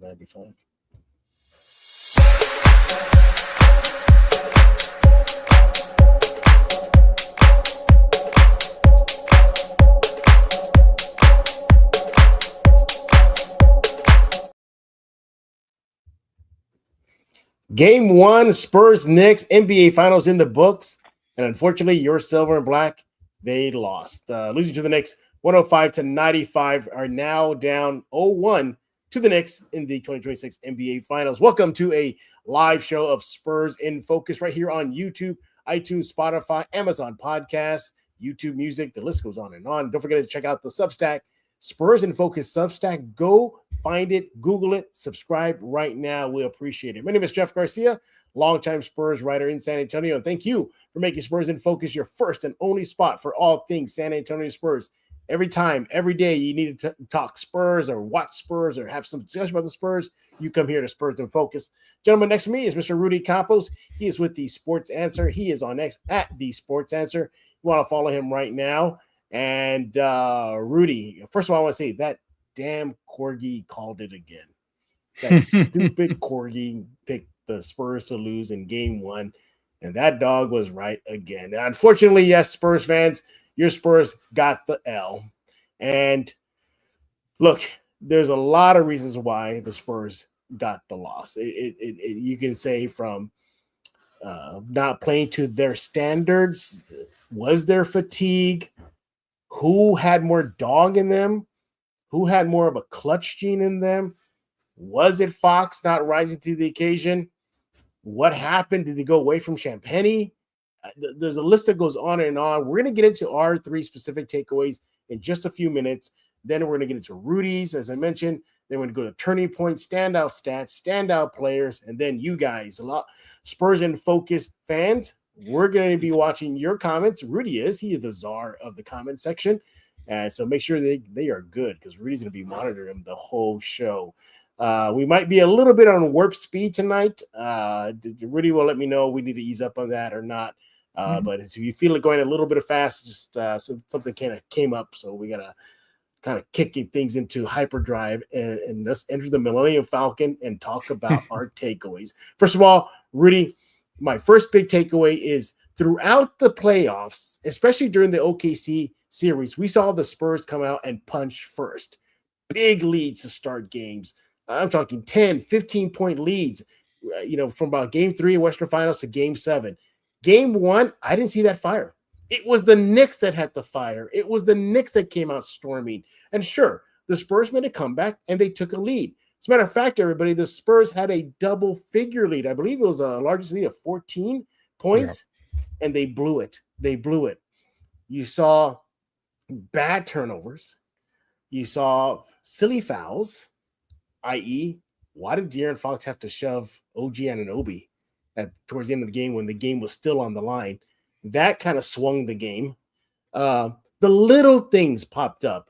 95. Game 1, Spurs Knicks, NBA Finals in the books. And unfortunately, your silver and black, they lost. Losing to the Knicks 105-95, are now down 0-1 to the Knicks in the 2026 NBA Finals. Welcome to a live show of Spurs in Focus right here on YouTube, iTunes, Spotify, Amazon Podcasts, YouTube Music. The list goes on and on. Don't forget to check out the Substack, Spurs in Focus Substack. Go find it, Google it, subscribe right now. We appreciate it. My name is Jeff Garcia, longtime Spurs writer in San Antonio. And thank you for making Spurs in Focus your first and only spot for all things San Antonio Spurs. Every time, every day you need to talk Spurs or watch Spurs or have some discussion about the Spurs, you come here to Spurs in Focus. Gentleman next to me is Mr. Rudy Campos. He is with the Sports Answer. He is on X at the Sports Answer. You want to follow him right now. And Rudy, first of all, I want to say that damn Corgi called it again. That stupid Corgi picked the Spurs to lose in game 1, and that dog was right again. Now, unfortunately, yes, Spurs fans, your Spurs got the L. And look, there's a lot of reasons why the Spurs got the loss. You can say from not playing to their standards. Was there fatigue? Who had more dog in them? Who had more of a clutch gene in them? Was it Fox not rising to the occasion? What happened? Did they go away from Champagny? There's a list that goes on and on. We're going to get into our 3 specific takeaways in just a few minutes. Then we're going to get into Rudy's, as I mentioned. Then we're going to go to turning point, standout stats, standout players, and then you guys, a lot Spurs in Focus fans. We're going to be watching your comments. Rudy is. He is the czar of the comment section. And so make sure they are good, because Rudy's going to be monitoring them the whole show. We might be a little bit on warp speed tonight. Rudy will let me know if we need to ease up on that or not. But if you feel it going a little bit fast, just something kind of came up. So we got to kind of kicking things into hyperdrive and let's enter the Millennium Falcon and talk about our takeaways. First of all, Rudy, my first big takeaway is throughout the playoffs, especially during the OKC series, we saw the Spurs come out and punch first. Big leads to start games. I'm talking 10, 15-point leads, from about game 3 of Western Finals to game 7. Game 1, I didn't see that fire. It was the Knicks that had the fire. It was the Knicks that came out storming. And sure, the Spurs made a comeback and they took a lead. As a matter of fact, everybody, the Spurs had a double-figure lead. I believe it was the largest lead of 14 points, and they blew it. You saw bad turnovers. You saw silly fouls, i.e., why did De'Aaron Fox have to shove OG Anunoby towards the end of the game when the game was still on the line? That kind of swung the game. The little things popped up.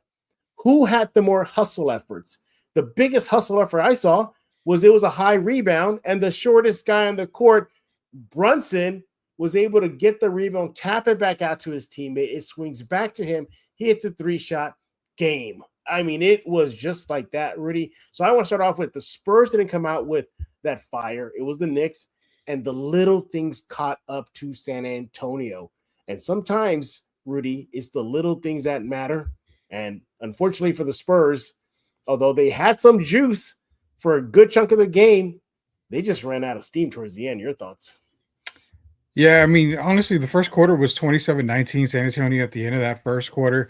Who had the more hustle efforts? The biggest hustle effort I saw was it was a high rebound, and the shortest guy on the court, Brunson, was able to get the rebound, tap it back out to his teammate. It swings back to him. He hits a 3-shot. Game. I mean, it was just like that, Rudy. So I want to start off with the Spurs didn't come out with that fire. It was the Knicks, and the little things caught up to San Antonio. And sometimes, Rudy, it's the little things that matter. And unfortunately for the Spurs, although they had some juice for a good chunk of the game, they just ran out of steam towards the end. Your thoughts? Yeah, I mean, honestly, the first quarter was 27-19 San Antonio at the end of that first quarter.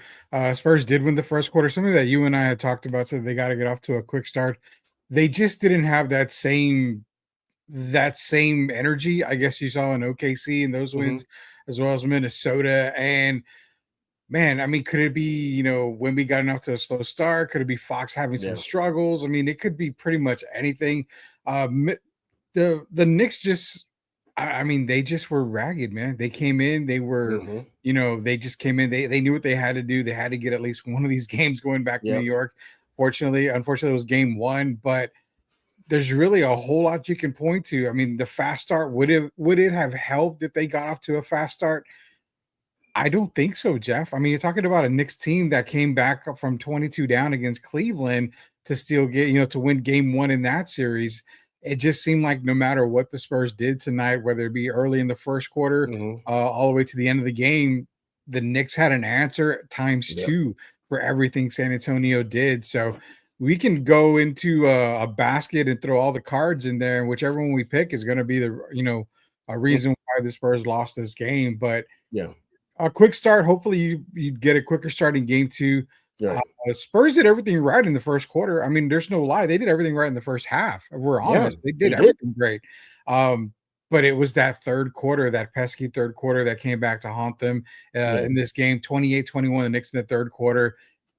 Spurs did win the first quarter, something that you and I had talked about, so they got to get off to a quick start. They just didn't have that same energy, I guess you saw in OKC and those wins, as well as Minnesota. And man, I mean, could it be, when we got enough to a slow start? Could it be Fox having some struggles? I mean, it could be pretty much anything. The Knicks just, I mean, they just were ragged, man. They came in, they were, they just came in. They knew what they had to do. They had to get at least one of these games going back to New York. Unfortunately, it was game 1, but there's really a whole lot you can point to. I mean, the fast start, would it have helped if they got off to a fast start? I don't think so, Jeff. I mean, you're talking about a Knicks team that came back from 22 down against Cleveland to still get, to win game one in that series. It just seemed like no matter what the Spurs did tonight, whether it be early in the first quarter, all the way to the end of the game, the Knicks had an answer times two for everything San Antonio did. So we can go into a basket and throw all the cards in there, and whichever one we pick is going to be the, a reason why the Spurs lost this game. But a quick start. Hopefully you get a quicker start in game two. Spurs did everything right in the first quarter. I mean, there's no lie. They did everything right in the first half. If we're honest, they did everything great. But it was that third quarter, that pesky third quarter that came back to haunt them in this game, 28-21, the Knicks in the third quarter,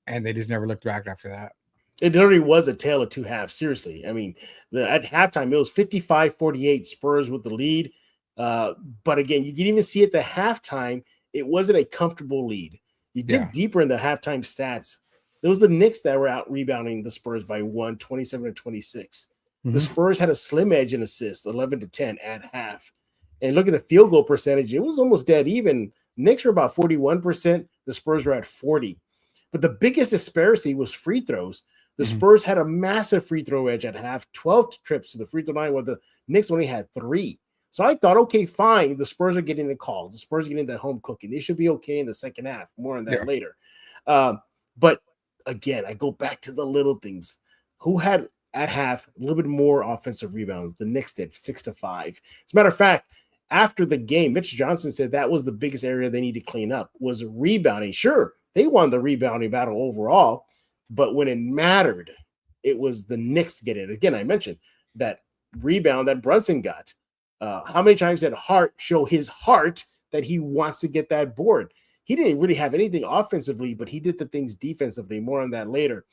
and they just never looked back after that. It literally was a tale of two halves, seriously. I mean, at halftime, it was 55-48 Spurs with the lead. But again, you can even see at the halftime, it wasn't a comfortable lead. You dig deeper in the halftime stats. It was the Knicks that were out rebounding the Spurs by 27-26. The Spurs had a slim edge in assists, 11-10 at half. And look at the field goal percentage. It was almost dead even. Knicks were about 41%. The Spurs were at 40%. But the biggest disparity was free throws. The Spurs had a massive free throw edge at half, 12 trips to the free throw line, while the Knicks only had 3. So I thought, okay, fine. The Spurs are getting the calls. The Spurs are getting that home cooking. They should be okay in the second half. More on that later. But again, I go back to the little things. Who had at half a little bit more offensive rebounds? The Knicks did, 6-5. As a matter of fact, after the game, Mitch Johnson said that was the biggest area they need to clean up was rebounding. Sure, they won the rebounding battle overall, but when it mattered, it was the Knicks getting it. Again, I mentioned that rebound that Brunson got. How many times did Hart show his heart that he wants to get that board? He didn't really have anything offensively, but he did the things defensively. More on that later.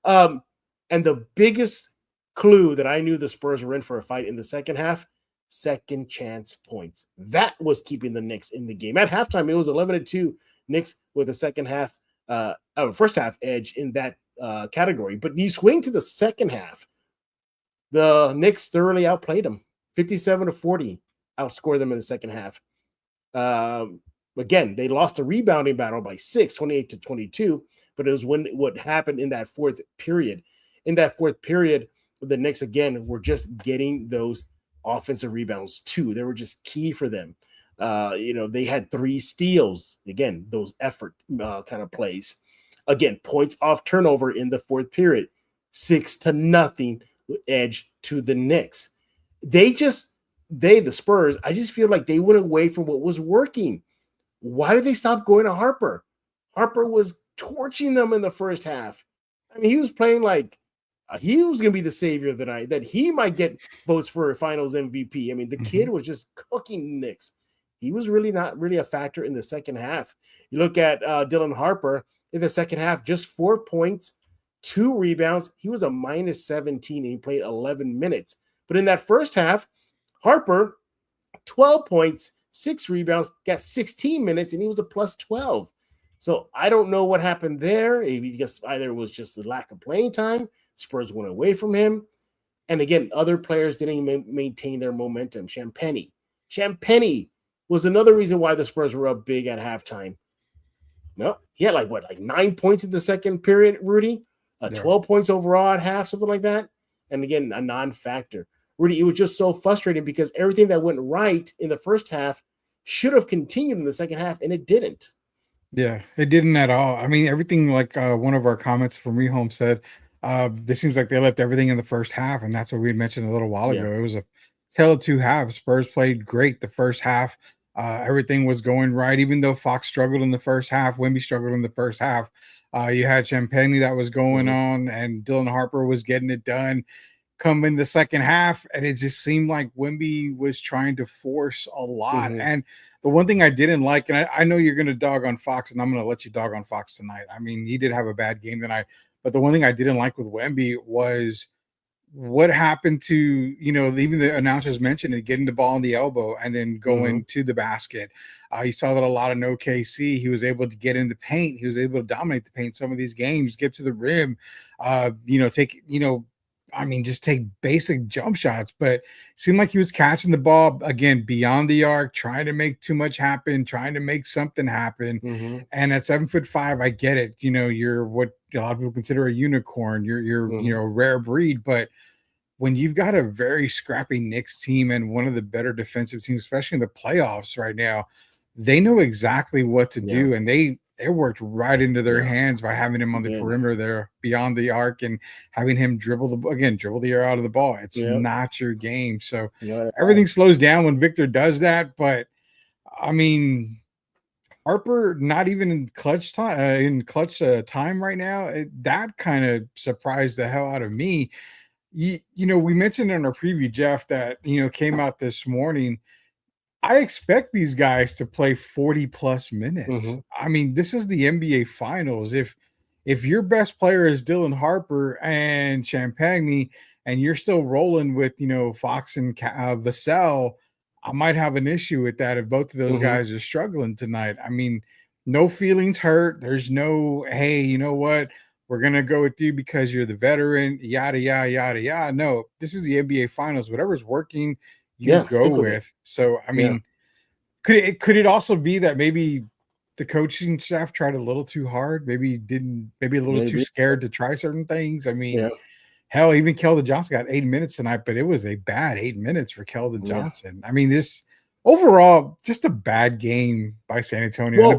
And the biggest clue that I knew the Spurs were in for a fight in the second half, second chance points. That was keeping the Knicks in the game. At halftime, it was 11-2 Knicks with a first half edge in that category. But you swing to the second half, the Knicks thoroughly outplayed them. 57-40, outscored them in the second half. Again, they lost the rebounding battle by 6, 28-22, but it was what happened in that fourth period. In that fourth period, the Knicks, again, were just getting those offensive rebounds too. They were just key for them. They had 3 steals. Again, those effort kind of plays. Again, points off turnover in the fourth period. 6-0 edge to the Knicks. The Spurs, I just feel like they went away from what was working. Why did they stop going to Harper? Harper was torching them in the first half. I mean, he was playing like he was going to be the savior of the night, that he might get votes for finals MVP. I mean, the kid was just cooking Knicks. He was really not really a factor in the second half. You look at Dylan Harper in the second half, just 4 points, 2 rebounds. He was a -17 and he played 11 minutes. But in that first half, Harper, 12 points, 6 rebounds, got 16 minutes, and he was a +12. So I don't know what happened there. Either it was just a lack of playing time, Spurs went away from him. And again, other players didn't maintain their momentum. Champagnie was another reason why the Spurs were up big at halftime. No, he had like 9 points in the second period, Rudy? 12 points overall at half, something like that. And again, a non-factor. Rudy, it was just so frustrating because everything that went right in the first half should have continued in the second half, and it didn't. Yeah, it didn't at all. I mean, everything like one of our comments from Rehome said, this seems like they left everything in the first half, and that's what we had mentioned a little while ago. It was a tale of 2 halves. Spurs played great the first half. Everything was going right, even though Fox struggled in the first half, Wemby struggled in the first half. You had Champagnie that was going on, and Dylan Harper was getting it done. Come in the second half, and it just seemed like Wemby was trying to force a lot. And the one thing I didn't like, and I know you're going to dog on Fox, and I'm going to let you dog on Fox tonight. I mean, he did have a bad game tonight, but the one thing I didn't like with Wemby was what happened to, even the announcers mentioned it, getting the ball in the elbow and then going to the basket. You saw that a lot in OKC. He was able to get in the paint. He was able to dominate the paint some of these games, get to the rim, take, I mean, just take basic jump shots, but it seemed like he was catching the ball again beyond the arc, trying to make too much happen, trying to make something happen. Mm-hmm. And at 7'5", I get it. You're what a lot of people consider a unicorn. You're Mm-hmm. a rare breed, but when you've got a very scrappy Knicks team and one of the better defensive teams, especially in the playoffs right now, they know exactly what to Yeah. do, and they worked right into their Yeah. hands by having him on the Again. perimeter there beyond the arc and having him dribble the air out of the ball. It's Yeah. not your game. So Not at all. everything slows down when Victor does that. But I mean, Harper not even in clutch time right now. That kind of surprised the hell out of me. We mentioned in our preview, Jeff, that came out this morning. I expect these guys to play 40 plus minutes. Mm-hmm. I mean, this is the NBA Finals. If your best player is Dylan Harper and Champagne, and you're still rolling with Fox and Vassell, I might have an issue with that if both of those Mm-hmm. guys are struggling tonight. I mean, no feelings hurt. There's no, hey, you know what? We're gonna go with you because you're the veteran, yada yada yada yada. No, this is the NBA Finals. Whatever's working, you Yeah. go Stick with it. with. So I Yeah. mean, could it also be that maybe the coaching staff tried a little too hard? Maybe a little too Maybe. scared to try certain things. I mean, Yeah. hell, even Keldon Johnson got 8 minutes tonight, but it was a bad 8 minutes for Keldon Yeah. Johnson. I mean, this overall just a bad game by San Antonio and a Well,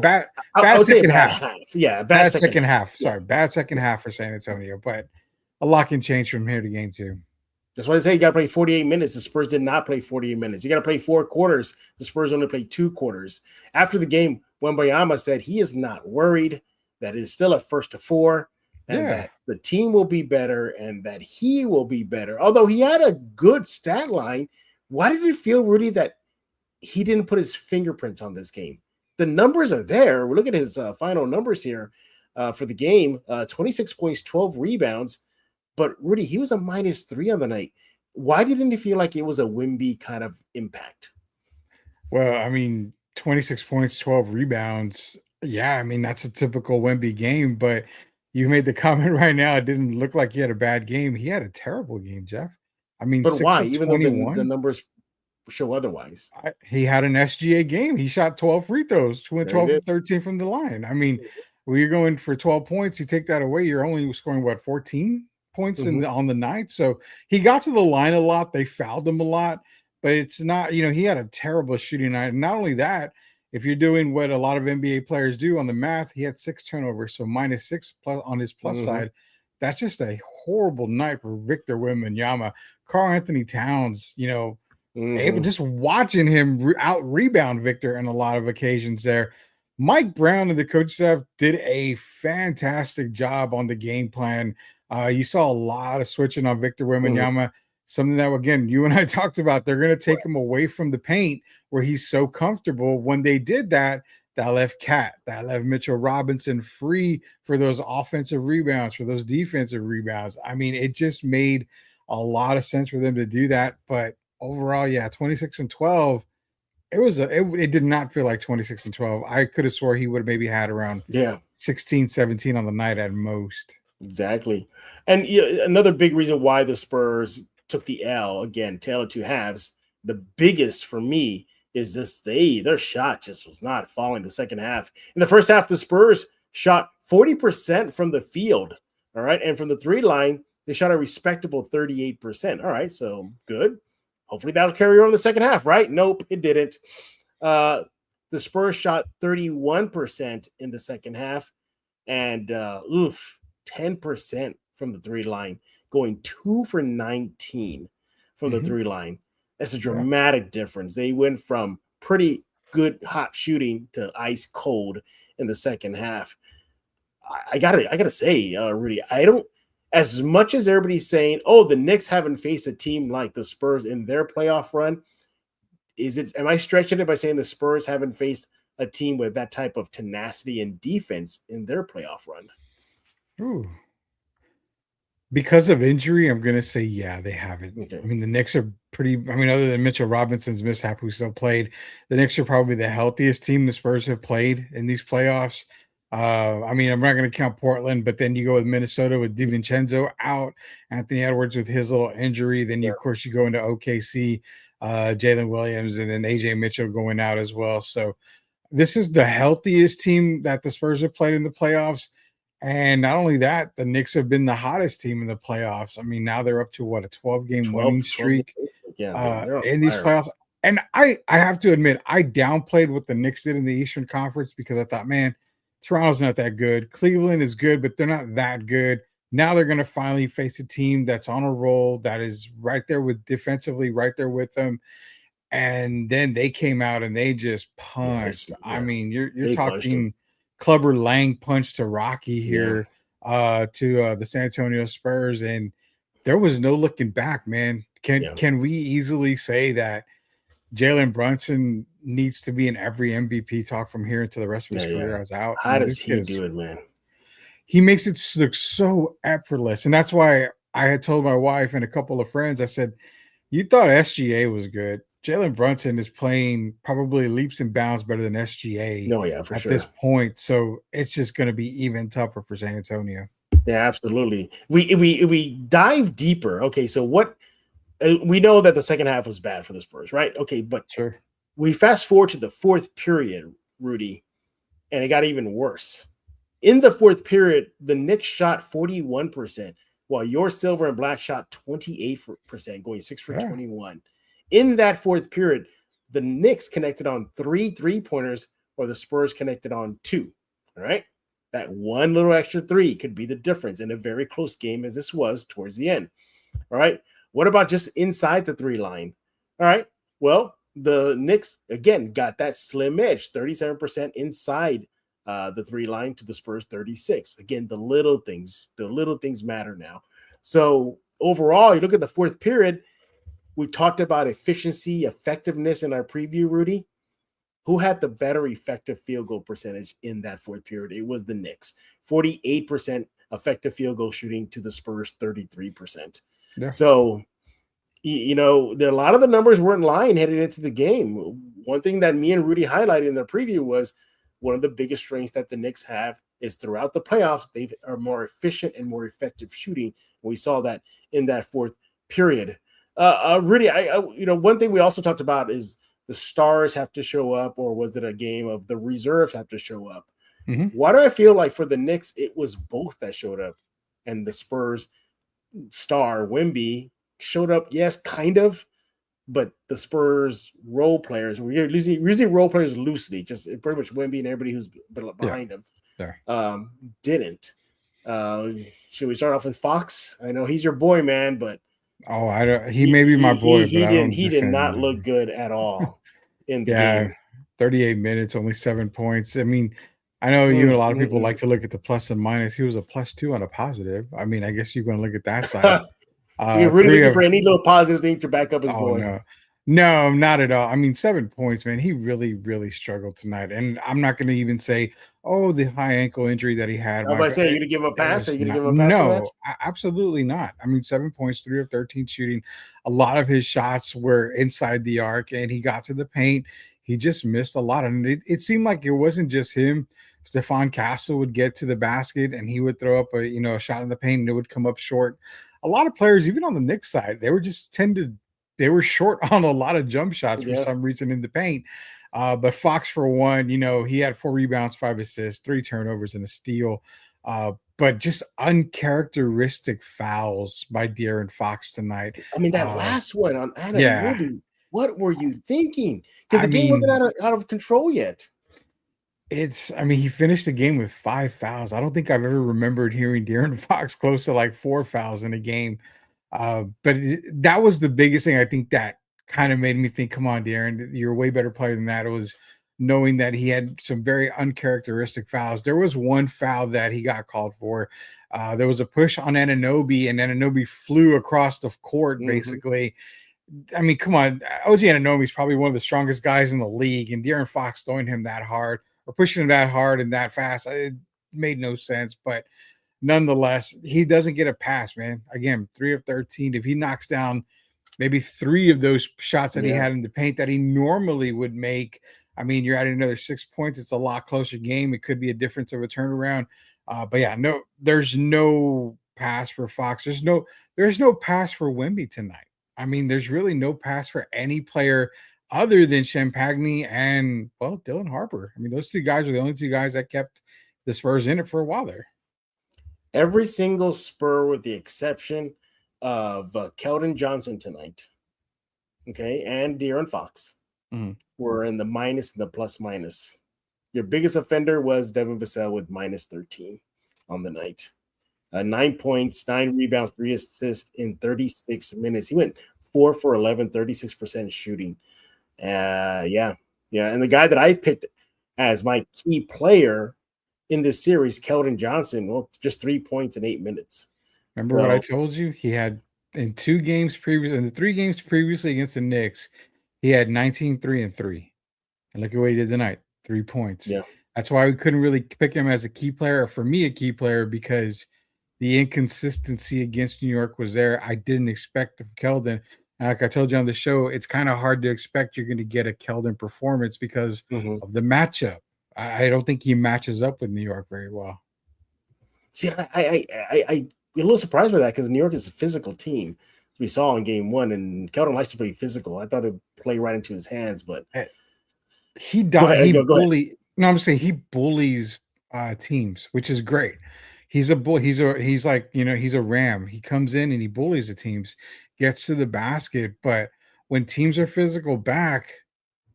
I bad would say a second bad half. half. Yeah. Bad Second second half. half. Yeah. Sorry, bad second half for San Antonio, but a lot can change from here to game two. That's why I say you got to play 48 minutes. The Spurs did not play 48 minutes. You got to play 4 quarters. The Spurs only played 2 quarters. After the game, Wembanyama said he is not worried, that it is still a first to 4, and Yeah. that the team will be better and that he will be better. Although he had a good stat line, why did it feel, Rudy, that he didn't put his fingerprints on this game? The numbers are there. We're looking at his final numbers here for the game, 26 points, 12 rebounds. But Rudy, he was a -3 on the night. Why didn't it feel like it was a Wimby kind of impact? Well, I mean, 26 points, 12 rebounds. Yeah, I mean, that's a typical Wemby game, but you made the comment right now. It didn't look like he had a bad game. He had a terrible game, Jeff. I mean, But 6 why? of Even though the 21. numbers show otherwise. He had an SGA game. He shot 12 free throws, went There he 12 did. of 13 from the line. I mean, when you're going for 12 points, you take that away, you're only scoring what, 14 points Mm-hmm. on the night. So he got to the line a lot. They fouled him a lot, but it's not, he had a terrible shooting night. And not only that, if you're doing what a lot of NBA players do on the math, he had 6 turnovers, so -6 plus on his plus Mm-hmm. side. That's just a horrible night for Victor Wembanyama. Karl Anthony Towns, Mm-hmm. just watching him out rebound Victor in a lot of occasions there. Mike Brown and the coach staff did a fantastic job on the game plan. You saw a lot of switching on Victor Mm-hmm. Wembanyama, something that, again, you and I talked about. They're going to take him away from the paint where he's so comfortable. When they did that, that left Mitchell Robinson free for those offensive rebounds, for those defensive rebounds. I mean, it just made a lot of sense for them to do that. But overall, yeah, 26 and 12. It did not feel like 26 and 12. I could have swore he would have maybe had around 16, 17 on the night at most. Exactly. And another big reason why the Spurs took the L, again, tail of 2 halves, the biggest for me is their shot just was not falling the second half. In the first half, the Spurs shot 40% from the field. All right. And from the 3 line, they shot a respectable 38%. All right. So good. Hopefully that'll carry on in the second half, right? Nope, it didn't. The Spurs shot 31% in the second half and 10% from the 3 line, going 2 for 19 from the 3 line. That's a dramatic difference. They went from pretty good hot shooting to ice cold in the second half. I gotta say, Rudy, I don't. As much as everybody's saying, "Oh, the Knicks haven't faced a team like the Spurs in their playoff run," am I stretching it by saying the Spurs haven't faced a team with that type of tenacity and defense in their playoff run? Ooh. Because of injury, I'm going to say, yeah, they haven't. Okay. I mean, the Knicks are other than Mitchell Robinson's mishap, who still played, the Knicks are probably the healthiest team the Spurs have played in these playoffs. I mean, I'm not going to count Portland, but then you go with Minnesota with DiVincenzo out, Anthony Edwards with his little injury. Then you, Yeah. of course, you go into OKC, Jalen Williams, and then AJ Mitchell going out as well. So this is the healthiest team that the Spurs have played in the playoffs. And not only that, the Knicks have been the hottest team in the playoffs. I mean, now they're up to what, a 12-game 12, winning 12 streak yeah, they're on in these fire. playoffs. And I have to admit, I downplayed what the Knicks did in the Eastern Conference because I thought, man, Toronto's not that good. Cleveland is good, but they're not that good. Now they're going to finally face a team that's on a roll, that is right there with defensively, right there with them. And then they came out and they just punched. I mean, you're They punched him. talking Clubber Lang punch to Rocky Yeah. here to the San Antonio Spurs, and there was no looking back, man. Can we easily say that Jalen Brunson needs to be in every MVP talk from here until the rest of his career is out? How does he do it, man? He makes it look so effortless, and that's why I had told my wife and a couple of friends, I said, you thought SGA was good. Jalen Brunson is playing probably leaps and bounds better than SGA For this point. So it's just going to be even tougher for San Antonio. Yeah, absolutely. We dive deeper. Okay, so what we know that the second half was bad for the Spurs, right? Okay, but sure, we fast forward to the fourth period, Rudy, and it got even worse. In the fourth period, the Knicks shot 41%, while your silver and black shot 28%, going 6 for 21. In that fourth period, the Knicks connected on 3 3-pointers, or the Spurs connected on 2. All right. That one little extra 3 could be the difference in a very close game as this was towards the end. All right. What about just inside the 3 line? All right. Well, the Knicks, again, got that slim edge, 37% inside the 3 line to the Spurs 36. Again, the little things matter now. So overall, you look at the fourth period, we talked about efficiency, effectiveness in our preview, Rudy. Who had the better effective field goal percentage in that fourth period? It was the Knicks. 48% effective field goal shooting to the Spurs 33%. Yeah. So, you know, a lot of the numbers weren't lying heading into the game. One thing that me and Rudy highlighted in the preview was one of the biggest strengths that the Knicks have is throughout the playoffs, they are more efficient and more effective shooting. We saw that in that fourth period. Rudy, one thing we also talked about is the stars have to show up, or was it a game of the reserves have to show up? Mm-hmm. Why do I feel like for the Knicks, it was both that showed up, and the Spurs star Wemby showed up, yes, kind of, but the Spurs role players, we're using role players loosely, just pretty much Wemby and everybody who's behind him didn't. Should we start off with Fox? I know he's your boy, man, but I don't. He may be my boy, but he did not look good at all in the game. 38 minutes, only 7 points. I mean, I know you and a lot of people like to look at the plus and minus. He was a +2 on a positive. I mean, I guess you're going to look at that side. You're really looking for any little positive thing to back up his boy. No, not at all. I mean, 7 points, man. He really, really struggled tonight. And I'm not going to even say, the high ankle injury that he had. I'm about to say, are you going to give him a pass? Are you going to give him a pass? No, absolutely not. I mean, 7 points, 3 of 13 shooting. A lot of his shots were inside the arc, and he got to the paint. He just missed a lot. And it seemed like it wasn't just him. Stephon Castle would get to the basket, and he would throw up a shot in the paint, and it would come up short. A lot of players, even on the Knicks side, they were short on a lot of jump shots for some reason in the paint. But Fox, for one, he had 4 rebounds, 5 assists, 3 turnovers, and a steal. But just uncharacteristic fouls by De'Aaron Fox tonight. I mean, that last one on Rudy, what were you thinking? Because the game wasn't out of control yet. He finished the game with 5 fouls. I don't think I've ever remembered hearing De'Aaron Fox close to like 4 fouls in a game. But that was the biggest thing I think that kind of made me think, come on, De'Aaron, you're a way better player than that. It was knowing that he had some very uncharacteristic fouls. There was one foul that he got called for. There was a push on Anunoby, and Anunoby flew across the court, basically. I mean, come on. OG Anunoby is probably one of the strongest guys in the league, and De'Aaron Fox throwing him that hard or pushing him that hard and that fast, it made no sense. But nonetheless, he doesn't get a pass, man. Again, 3 of 13. If he knocks down maybe 3 of those shots that he had in the paint that he normally would make, I mean, you're adding another 6 points. It's a lot closer game. It could be a difference of a turnaround. But yeah, no, there's no pass for Fox. There's no pass for Wemby tonight. I mean, there's really no pass for any player other than Champagny and, well, Dylan Harper. I mean, those two guys were the only two guys that kept the Spurs in it for a while there. Every single Spur, with the exception of Keldon Johnson tonight, okay, and De'Aaron Fox, were in the minus and the plus minus. Your biggest offender was Devin Vassell with minus 13 on the night. 9 points, 9 rebounds, 3 assists in 36 minutes. He went 4 for 11, 36% shooting. Yeah. And the guy that I picked as my key player in this series, Keldon Johnson, well, just 3 points in 8 minutes. Remember what I told you? He had in the 3 games previously against the Knicks, he had 19, 3, and 3. And look at what he did tonight. 3 points. Yeah. That's why we couldn't really pick him as a key player, or for me, a key player, because the inconsistency against New York was there. I didn't expect Keldon. Like I told you on the show, it's kind of hard to expect you're going to get a Keldon performance because of the matchup. I don't think he matches up with New York very well. See, I'm a little surprised by that because New York is a physical team. We saw in game 1, and Keldon likes to play physical. I thought it'd play right into his hands, but he bullies teams, which is great. He's a bull. He's like, he's a ram. He comes in and he bullies the teams, gets to the basket. But when teams are physical back,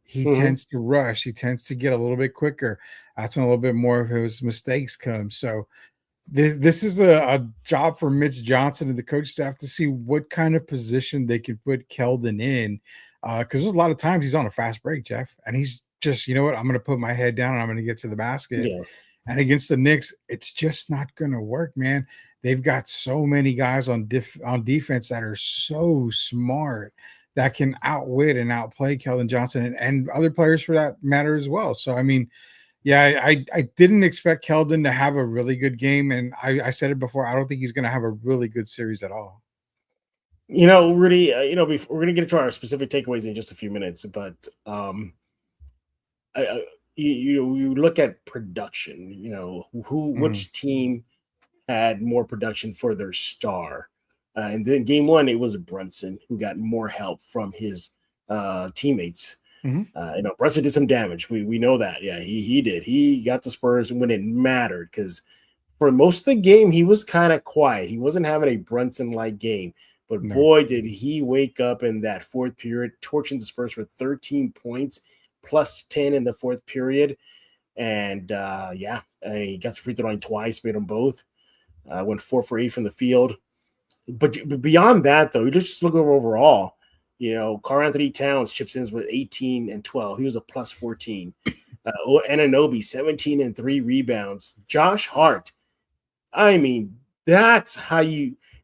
he tends to rush. He tends to get a little bit quicker. That's when a little bit more of his mistakes come. So this is a job for Mitch Johnson and the coach staff to see what kind of position they can put Keldon in. Because there's a lot of times he's on a fast break, Jeff, and he's just, you know what, I'm going to put my head down and I'm going to get to the basket. Yeah. And against the Knicks, it's just not going to work, man. They've got so many guys on defense that are so smart that can outwit and outplay Keldon Johnson and other players for that matter as well. So, I mean, yeah, I didn't expect Keldon to have a really good game. And I said it before, I don't think he's going to have a really good series at all. Rudy, we're going to get into our specific takeaways in just a few minutes, but you look at production, which team had more production for their star. And then game 1, it was Brunson who got more help from his teammates. Brunson did some damage. We know that. Yeah, he did. He got the Spurs when it mattered because for most of the game, he was kind of quiet. He wasn't having a Brunson-like game. But boy, did he wake up in that fourth period, torching the Spurs for 13 points, plus 10 in the fourth period. And, he got the free throw line twice, made them both. Went 4 for 8 from the field. But beyond that, though, you just look over overall, Karl-Anthony Towns chips in with 18 and 12. He was a plus 14. Anunoby, 17 and 3 rebounds. Josh Hart, I mean, that's how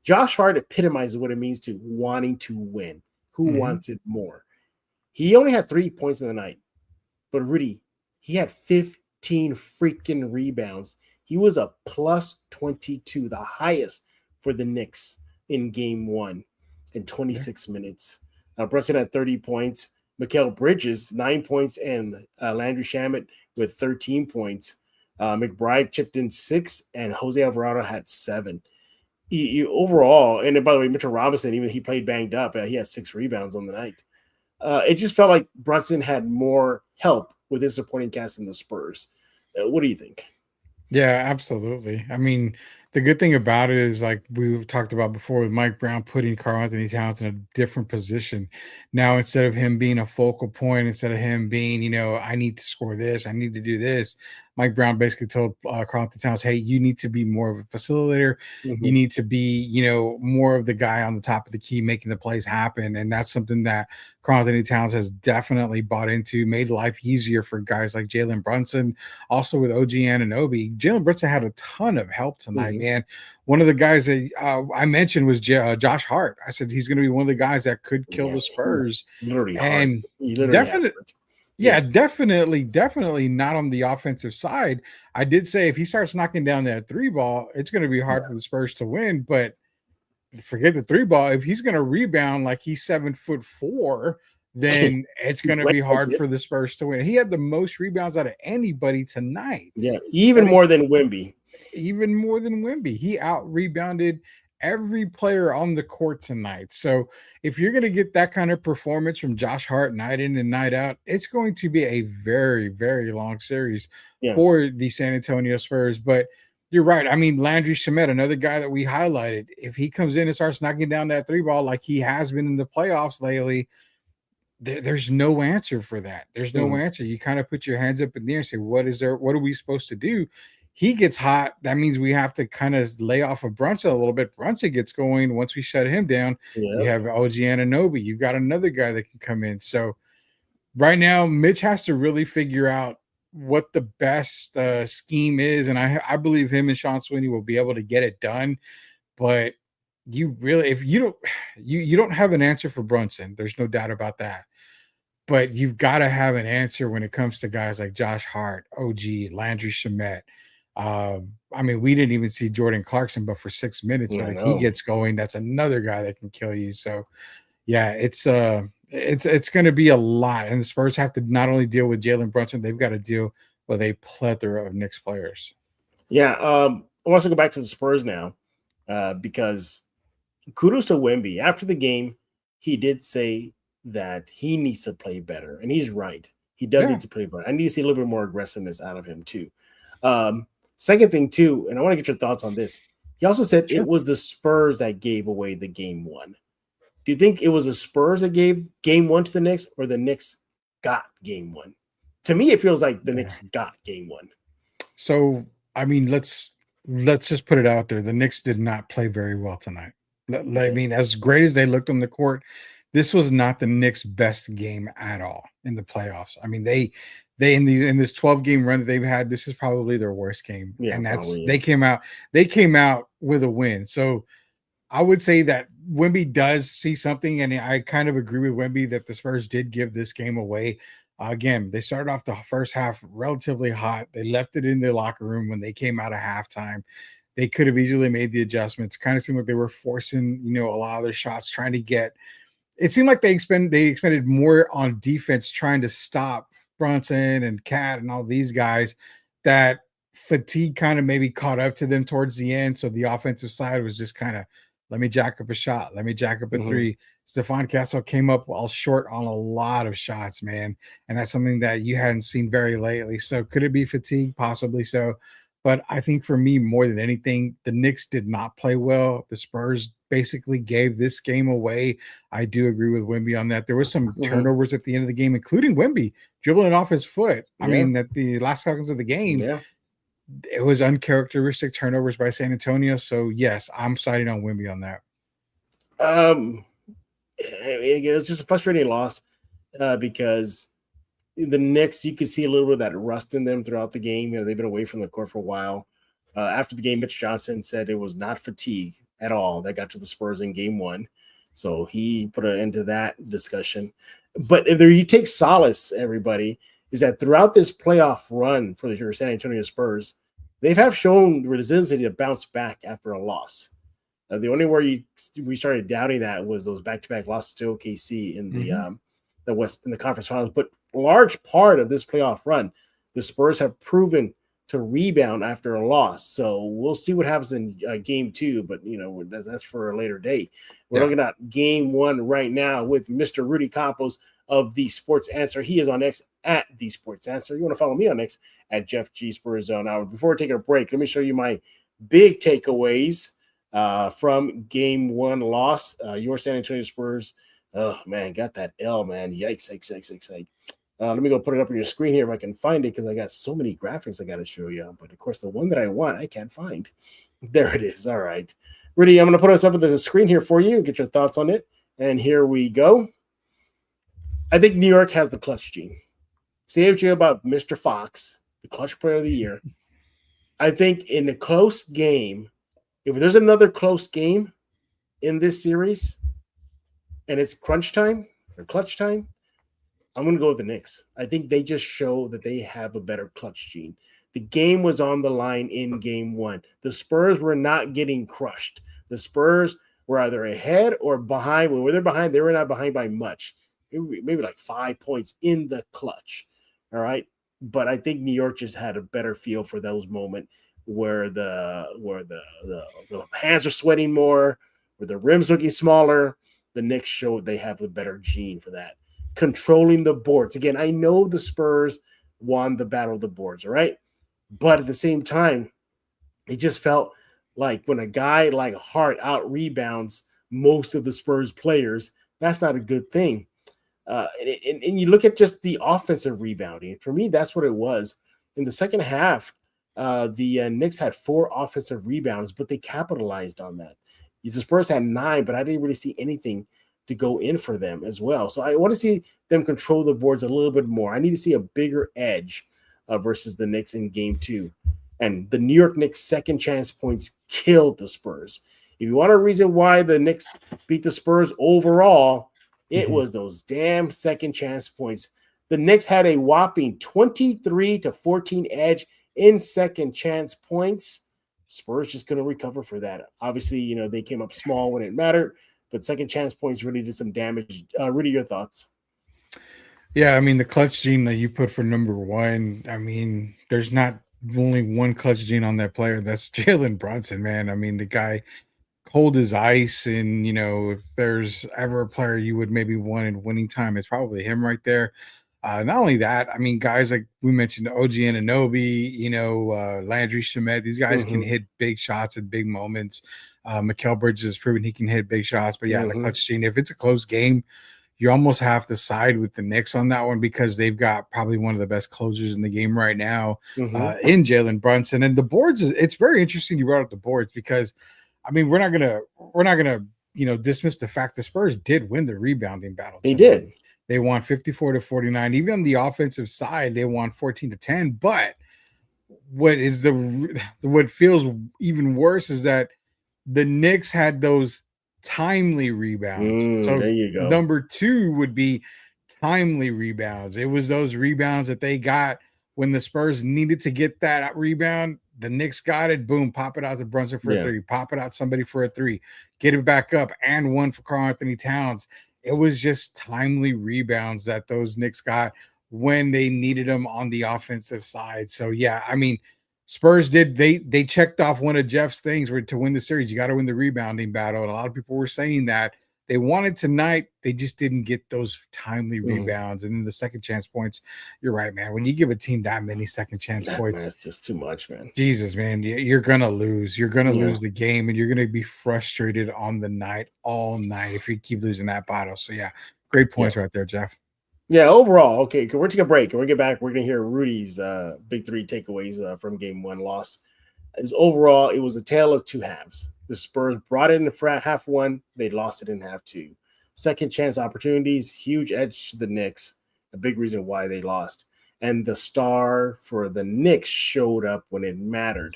Josh Hart epitomizes what it means to wanting to win. Who wants it more? He only had 3 points in the night. But Rudy, he had 15 freaking rebounds. He was a plus 22, the highest for the Knicks in game 1 in 26 minutes. Brunson had 30 points. Mikal Bridges, 9 points, and Landry Shamet with 13 points. McBride chipped in 6, and Jose Alvarado had 7. Overall, and by the way, Mitchell Robinson, even he played banged up. He had 6 rebounds on the night. It just felt like Brunson had more help with his supporting cast than the Spurs. What do you think? Yeah, absolutely. I mean, the good thing about it is, like we talked about before, with Mike Brown putting Karl-Anthony Towns in a different position. Now, instead of him being a focal point, instead of him being, I need to score this, I need to do this, Mike Brown basically told Karl-Anthony Towns, hey, you need to be more of a facilitator. You need to be, more of the guy on the top of the key making the plays happen. And that's something that Karl-Anthony Towns has definitely bought into, made life easier for guys like Jalen Brunson. Also with OG Anunoby, Jalen Brunson had a ton of help tonight, man. One of the guys that I mentioned was Josh Hart. I said he's going to be one of the guys that could kill the Spurs. Literally and definitely not on the offensive side. I did say if he starts knocking down that 3 ball, it's going to be hard for the Spurs to win. But forget the 3 ball. If he's going to rebound like he's 7'4", then it's He going to played be like hard it. for the Spurs to win. He had the most rebounds out of anybody tonight. Yeah, even I think more than Wemby. even more than Wemby. He out rebounded every player on the court tonight. So if you're going to get that kind of performance from Josh Hart night in and night out, it's going to be a very, very long series Yeah, for the San Antonio Spurs. But you're right. I mean, Landry Shamet, another guy that we highlighted, if he comes in and starts knocking down that three ball like he has been in the playoffs lately, there's no answer for that. There's no mhm. answer. You kind of put your hands up in the air and say, what is there? What are we supposed to do? He gets hot. That means we have to kind of lay off of Brunson a little bit. Brunson gets going. Once we shut him down, you Yeah, have OG Anunoby. You've got another guy that can come in. So right now, Mitch has to really figure out what the best scheme is. And I believe him and Sean Sweeney will be able to get it done. But you really, if you don't, you don't have an answer for Brunson. There's no doubt about that, but you've got to have an answer when it comes to guys like Josh Hart, OG, Landry Shamet. I mean, we didn't even see Jordan Clarkson, but for 6 minutes. But I if he know. gets going, that's another guy that can kill you. So yeah, it's going to be a lot, and the Spurs have to not only deal with Jalen Brunson, they've got to deal with a plethora of Knicks players. Yeah, I want to go back to the Spurs now because kudos to Wemby. After the game, he did say that he needs to play better, and he's right. He does Yeah, need to play better. I need to see a little bit more aggressiveness out of him too. Second thing too, and I want to get your thoughts on this. He also said it sure. was the Spurs that gave away the game one. Do you think it was the Spurs that gave game one to the Knicks, or the Knicks got game one? To me, it feels like the Yeah. Knicks got game one. So I mean, let's just put it out there. The Knicks did not play very well tonight. I Okay. mean, as great as they looked on the court, this was not the Knicks' best game at all in the playoffs. I mean, they in this 12 game run that they've had, this is probably their worst game, Yeah, and that's probably. Yeah. they came out with a win. So I would say that Wemby does see something, and I kind of agree with Wemby that the Spurs did give this game away. Again, they started off the first half relatively hot. They left it in their locker room when they came out of halftime. They could have easily made the adjustments. Kind of seemed like they were forcing, a lot of their shots, trying to get. It seemed like they expended more on defense, trying to stop Brunson and Cat and all these guys. That fatigue kind of maybe caught up to them towards the end. So the offensive side was just kind of, let me jack up a shot, let me jack up a Mhm. three. Stephon Castle came up all short on a lot of shots, man. And that's something that you hadn't seen very lately. So could it be fatigue? Possibly so. But I think for me, more than anything, the Knicks did not play well. The Spurs basically gave this game away. I do agree with Wemby on that. There was some Mhm. turnovers at the end of the game, including Wemby dribbling it off his foot. I Yeah. mean, at the last seconds of the game, Yeah. it was uncharacteristic turnovers by San Antonio. So yes, I'm siding on Wemby on that. Um, it was just a frustrating loss because the Knicks, you could see a little bit of that rust in them throughout the game. They've been away from the court for a while. After the game, Mitch Johnson said it was not fatigue at all that got to the Spurs in game one. So he put an end to that discussion. But if there you take solace, everybody, is that throughout this playoff run for the San Antonio Spurs, they have shown resiliency to bounce back after a loss. The only where we started doubting that was those back-to-back losses to OKC in Mhm. the West in the conference finals. But a large part of this playoff run, the Spurs have proven to rebound after a loss. So we'll see what happens in game two. But that's for a later date. We're Yeah. looking at game one right now with Mr. Rudy Campos of the Sports Answer. He is on X at the Sports Answer. You want to follow me on X at Jeff G Spurs Zone. Now, before we take a break, let me show you my big takeaways from game one loss. Your San Antonio Spurs, oh man, got that L, man. Yikes, yikes, yikes, yikes, yikes. Let me go put it up on your screen here if I can find it because I got so many graphics I got to show you. But of course, the one that I want, I can't find. There it is. All right. Rudy, I'm going to put us up on the screen here for you. Get your thoughts on it. And here we go. I think New York has the clutch gene. Saved you about Mr. Fox, the clutch player of the year. I think in a close game, if there's another close game in this series and it's crunch time or clutch time, I'm going to go with the Knicks. I think they just show that they have a better clutch gene. The game was on the line in game one. The Spurs were not getting crushed. The Spurs were either ahead or behind. When they're behind, they were not behind by much. maybe like 5 points in the clutch. All right. But I think New York just had a better feel for those moments where the hands are sweating more, where the rims looking smaller. The Knicks showed they have the better gene for that. Controlling the boards. Again, I know the Spurs won the battle of the boards, all right? But at the same time, it just felt like when a guy like Hart out rebounds most of the Spurs players, that's not a good thing. And you look at just the offensive rebounding. For me, that's what it was. In the second half, the Knicks had 4 offensive rebounds, but they capitalized on that. The Spurs had 9, but I didn't really see anything to go in for them as well. So I want to see them control the boards a little bit more. I need to see a bigger edge versus the Knicks in game 2. And the New York Knicks second chance points killed the Spurs. If you want a reason why the Knicks beat the Spurs overall, it was those damn second chance points. The Knicks had a whopping 23-14 edge in second chance points. Spurs just couldn't recover for that. Obviously, they came up small when it mattered, but second chance points really did some damage. Rudy, your thoughts? Yeah, I mean, the clutch gene that you put for number 1, I mean, there's not only one clutch gene on that player. That's Jalen Brunson, man. I mean, the guy cold as ice, and if there's ever a player you would maybe want in winning time, it's probably him right there. Not only that, I mean, guys like we mentioned, OG Anunoby, Landry Shamet, these guys can hit big shots at big moments. Mikal Bridges has proven he can hit big shots, but yeah, the clutch gene, if it's a close game, you almost have to side with the Knicks on that one because they've got probably one of the best closers in the game right now in Jalen Brunson. And the boards, it's very interesting you brought up the boards because, I mean, we're not gonna dismiss the fact the Spurs did win the rebounding battle. They did. They won 54-49. Even on the offensive side, they won 14-10. But what feels even worse is that the Knicks had those timely rebounds. So there you go. Number 2 would be timely rebounds. It was those rebounds that they got when the Spurs needed to get that rebound. The Knicks got it. Boom, pop it out to Brunson for a 3. Pop it out somebody for a 3. Get it back up and 1 for Karl-Anthony Towns. It was just timely rebounds that those Knicks got when they needed them on the offensive side. So, yeah, I mean, Spurs did. They checked off one of Jeff's things to win the series. You got to win the rebounding battle. And a lot of people were saying that. They wanted tonight. They just didn't get those timely rebounds. And then the second chance points, you're right, man. When you give a team that many second chance points, that's just too much, man. Jesus, man, you're going to lose. You're going to lose the game, and you're going to be frustrated on the night all night if you keep losing that battle. So, yeah, great points right there, Jeff. Yeah, overall, okay, we're taking a break. And we're going to get back. We're going to hear Rudy's big 3 takeaways from game 1 loss. As overall, it was a tale of 2 halves. The Spurs brought it in half 1. They lost it in half 2. Second chance opportunities, huge edge to the Knicks. A big reason why they lost. And the star for the Knicks showed up when it mattered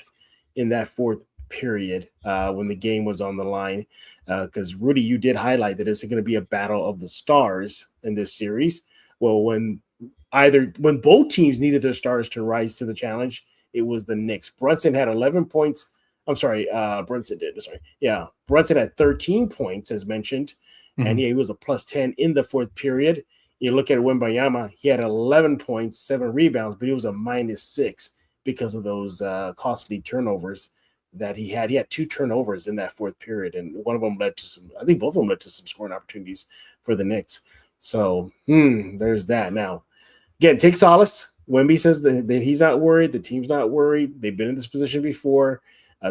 in that fourth period when the game was on the line. Because, Rudy, you did highlight that it's going to be a battle of the stars in this series. Well, when both teams needed their stars to rise to the challenge, it was the Knicks. Brunson had 11 points. I'm sorry, Brunson did. Sorry. Yeah, Brunson had 13 points, as mentioned, and he was a plus 10 in the fourth period. You look at Wembanyama, he had 11 points, 7 rebounds, but he was a -6 because of those costly turnovers that he had. He had 2 turnovers in that fourth period, and one of them led to some, I think both of them led to some scoring opportunities for the Knicks. So, there's that. Now, again, take solace. Wemby says that he's not worried. The team's not worried. They've been in this position before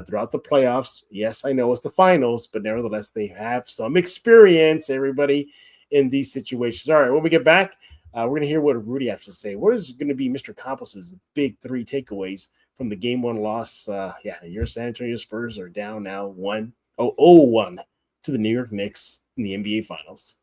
throughout the playoffs. Yes, I know it's the finals, but nevertheless, they have some experience, everybody, in these situations. All right, when we get back, we're going to hear what Rudy has to say. What is going to be Mr. Campos' big 3 takeaways from the game 1 loss? Your San Antonio Spurs are down now 0-1 to the New York Knicks in the NBA Finals.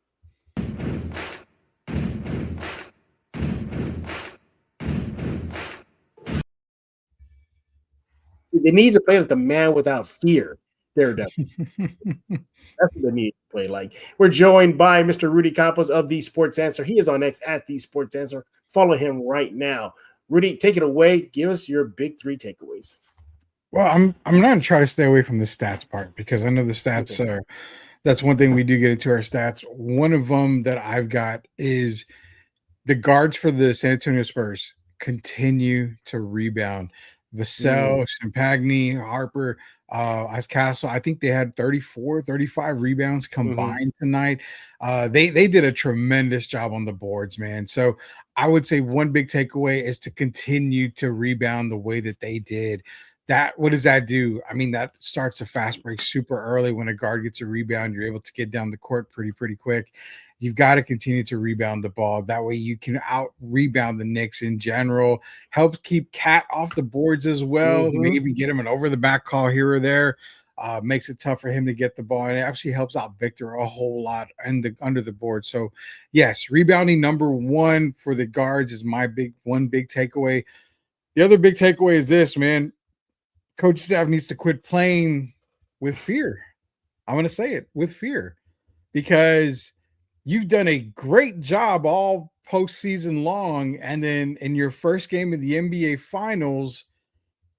They need to play with the man without fear. Daredevil. That's what they need to play like. We're joined by Mr. Rudy Campos of The Sports Answer. He is on X at The Sports Answer. Follow him right now. Rudy, take it away. Give us your big 3 takeaways. Well, I'm going to try to stay away from the stats part because I know the stats That's one thing we do get into our stats. One of them that I've got is the guards for the San Antonio Spurs continue to rebound. Mm, Vassell, Champagny, Harper, Castle. I think they had 34, 35 rebounds mhm, combined tonight. They did a tremendous job on the boards, man. So I would say one big takeaway is to continue to rebound the way that they did. That what does that do? I mean, that starts a fast break super early. When a guard gets a rebound, you're able to get down the court pretty quick. You've got to continue to rebound the ball. That way you can out rebound the Knicks in general. Helps keep Cat off the boards as well. mhm. Maybe get him an over the back call here or there. Makes it tough for him to get the ball, and it actually helps out Victor a whole lot under the board. So, yes, rebounding number one for the guards is my big takeaway. The other big takeaway is this, man. Coach staff needs to quit playing with fear. I'm going to say it with fear because you've done a great job all postseason long. And then in your first game of the NBA Finals,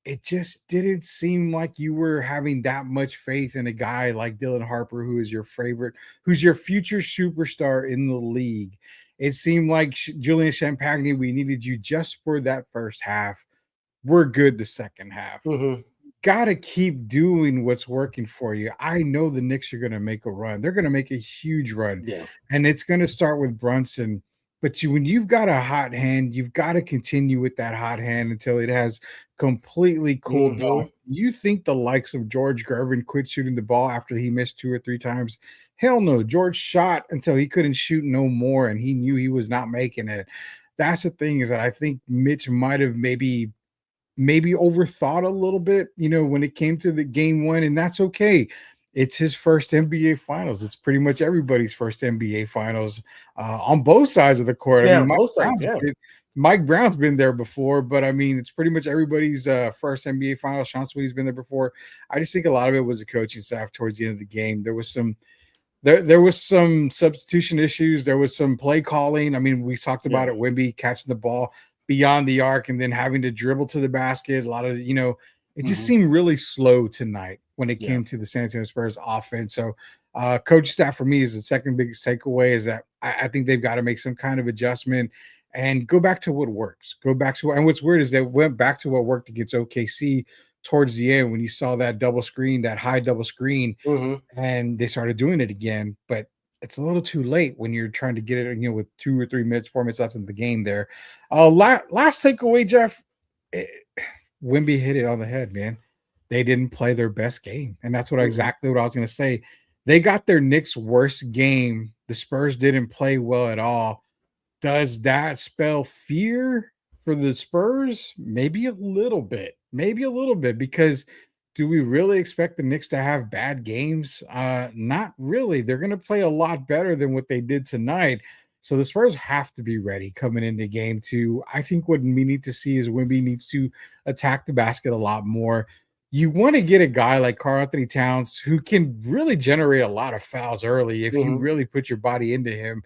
it just didn't seem like you were having that much faith in a guy like Dylan Harper, who is your favorite, who's your future superstar in the league. It seemed like Julian Champagny, we needed you just for that first half. We're good the second half. Mhm. Got to keep doing what's working for you. I know the Knicks are going to make a run. They're going to make a huge run, Yeah. and it's going to start with Brunson. But when you've got a hot hand, you've got to continue with that hot hand until it has completely cooled Mhm. off. You think the likes of George Gervin quit shooting the ball after he missed 2 or 3 times? Hell no. George shot until he couldn't shoot no more, and he knew he was not making it. That's the thing, is that I think Mitch might have maybe overthought a little bit, when it came to the game one, and that's okay. It's his first NBA Finals. It's pretty much everybody's first NBA Finals on both sides of the court. I Yeah, mean, both sides, yeah. Mike Brown's been there before, but I mean, it's pretty much everybody's first NBA Finals. Sean Sweeney's been there before. I just think a lot of it was the coaching staff towards the end of the game. There was some substitution issues. There was some play calling. I mean, we talked Yeah. about it. Wemby catching the ball beyond the arc and then having to dribble to the basket. A lot of, it just Mhm. seemed really slow tonight when it Yeah. came to the San Antonio Spurs offense. So, coach staff for me is the second biggest takeaway, is that I think they've got to make some kind of adjustment and go back to what works. Go back to and what's weird is they went back to what worked against OKC towards the end when you saw that double screen, that high double screen, Mhm. and they started doing it again. But it's a little too late when you're trying to get it, with 2 or 3 minutes, 4 minutes left in the game there. Last takeaway, Jeff, eh, Wimby hit it on the head, man. They didn't play their best game. And that's Mhm. exactly what I was going to say. They got their Knicks' worst game. The Spurs didn't play well at all. Does that spell fear for the Spurs? Maybe a little bit. Maybe a little bit, because do we really expect the Knicks to have bad games? Not really. They're going to play a lot better than what they did tonight. So the Spurs have to be ready coming into game two. I think what we need to see is Wemby needs to attack the basket a lot more. You want to get a guy like Karl Anthony Towns who can really generate a lot of fouls early if you Mhm. really put your body into him.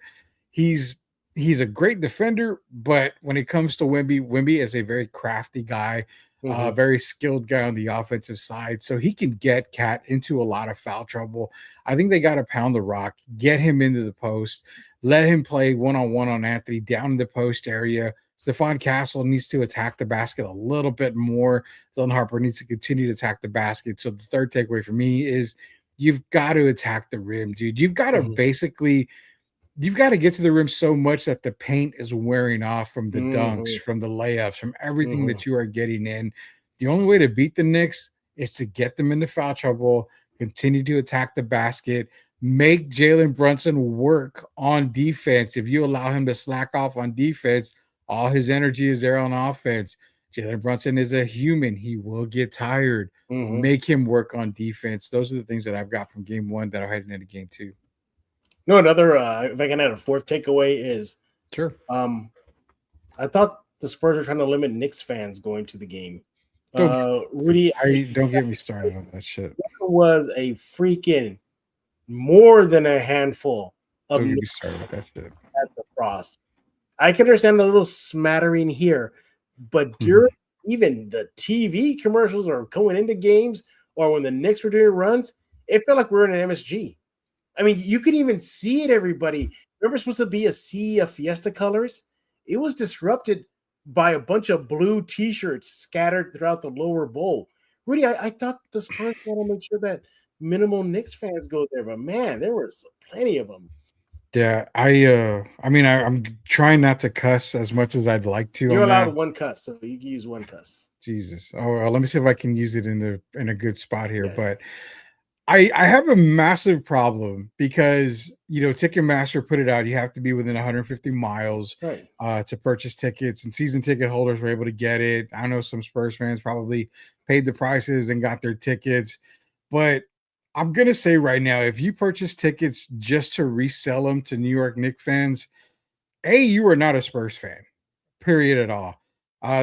He's he's a great defender, but when it comes to Wemby is a very crafty guy, Mhm. very skilled guy on the offensive side. So he can get Cat into a lot of foul trouble. I think they got to pound the rock, get him into the post, let him play one-on-one on Anthony down in the post area. Stephon Castle needs to attack the basket a little bit more. Dylan Harper needs to continue to attack the basket. So the third takeaway for me is you've got to attack the rim, dude. Mhm. You've got to get to the rim so much that the paint is wearing off from the dunks, Mhm. from the layups, from everything Mhm. that you are getting in. The only way to beat the Knicks is to get them into foul trouble, continue to attack the basket, make Jalen Brunson work on defense. If you allow him to slack off on defense, all his energy is there on offense. Jalen Brunson is a human. He will get tired. Mhm. Make him work on defense. Those are the things that I've got from game one that are heading into game two. No, another if I can add a fourth takeaway is Sure. um I thought the Spurs were trying to limit Knicks fans going to the game. Don't Rudy I don't get me started on that shit. was a freaking more than a handful of Don't get me Knicks started with that shit. at the Frost. I can understand a little smattering here, but Mhm. during even the TV commercials or going into games or when the Knicks were doing runs, it felt like we were in an MSG. I mean, you could even see it, everybody. Remember, supposed to be a sea of Fiesta colors? It was disrupted by a bunch of blue T-shirts scattered throughout the lower bowl. Rudy, I thought the Spurs want to make sure that minimal Knicks fans go there, but man, there was plenty of them. Yeah, I mean, I'm trying not to cuss as much as I'd like to You're on allowed that. one cuss, so you can use one cuss. Jesus. Oh, let me see if I can use it in a good spot here. Yeah, But I have a massive problem because Ticketmaster put it out. You have to be within 150 miles right. to purchase tickets, and season ticket holders were able to get it. I know some Spurs fans probably paid the prices and got their tickets, but I'm gonna say right now, if you purchase tickets just to resell them to New York Knicks fans, you are not a Spurs fan, period at all.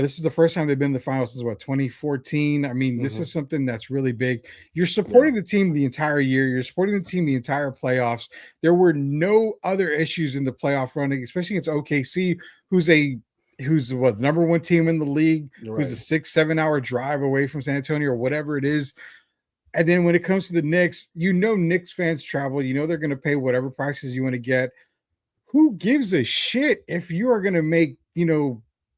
This is the first time they've been in the finals since 2014. I mean, this is something that's really big. You're supporting the team the entire year. You're supporting the team the entire playoffs. There were no other issues in the playoff running, especially against OKC, who's what, number one team in the league, Right. who's a 6-7 hour drive away from San Antonio or whatever it is. And then when it comes to the Knicks, Knicks fans travel. They're going to pay whatever prices you want to get. Who gives a shit if you are going to make,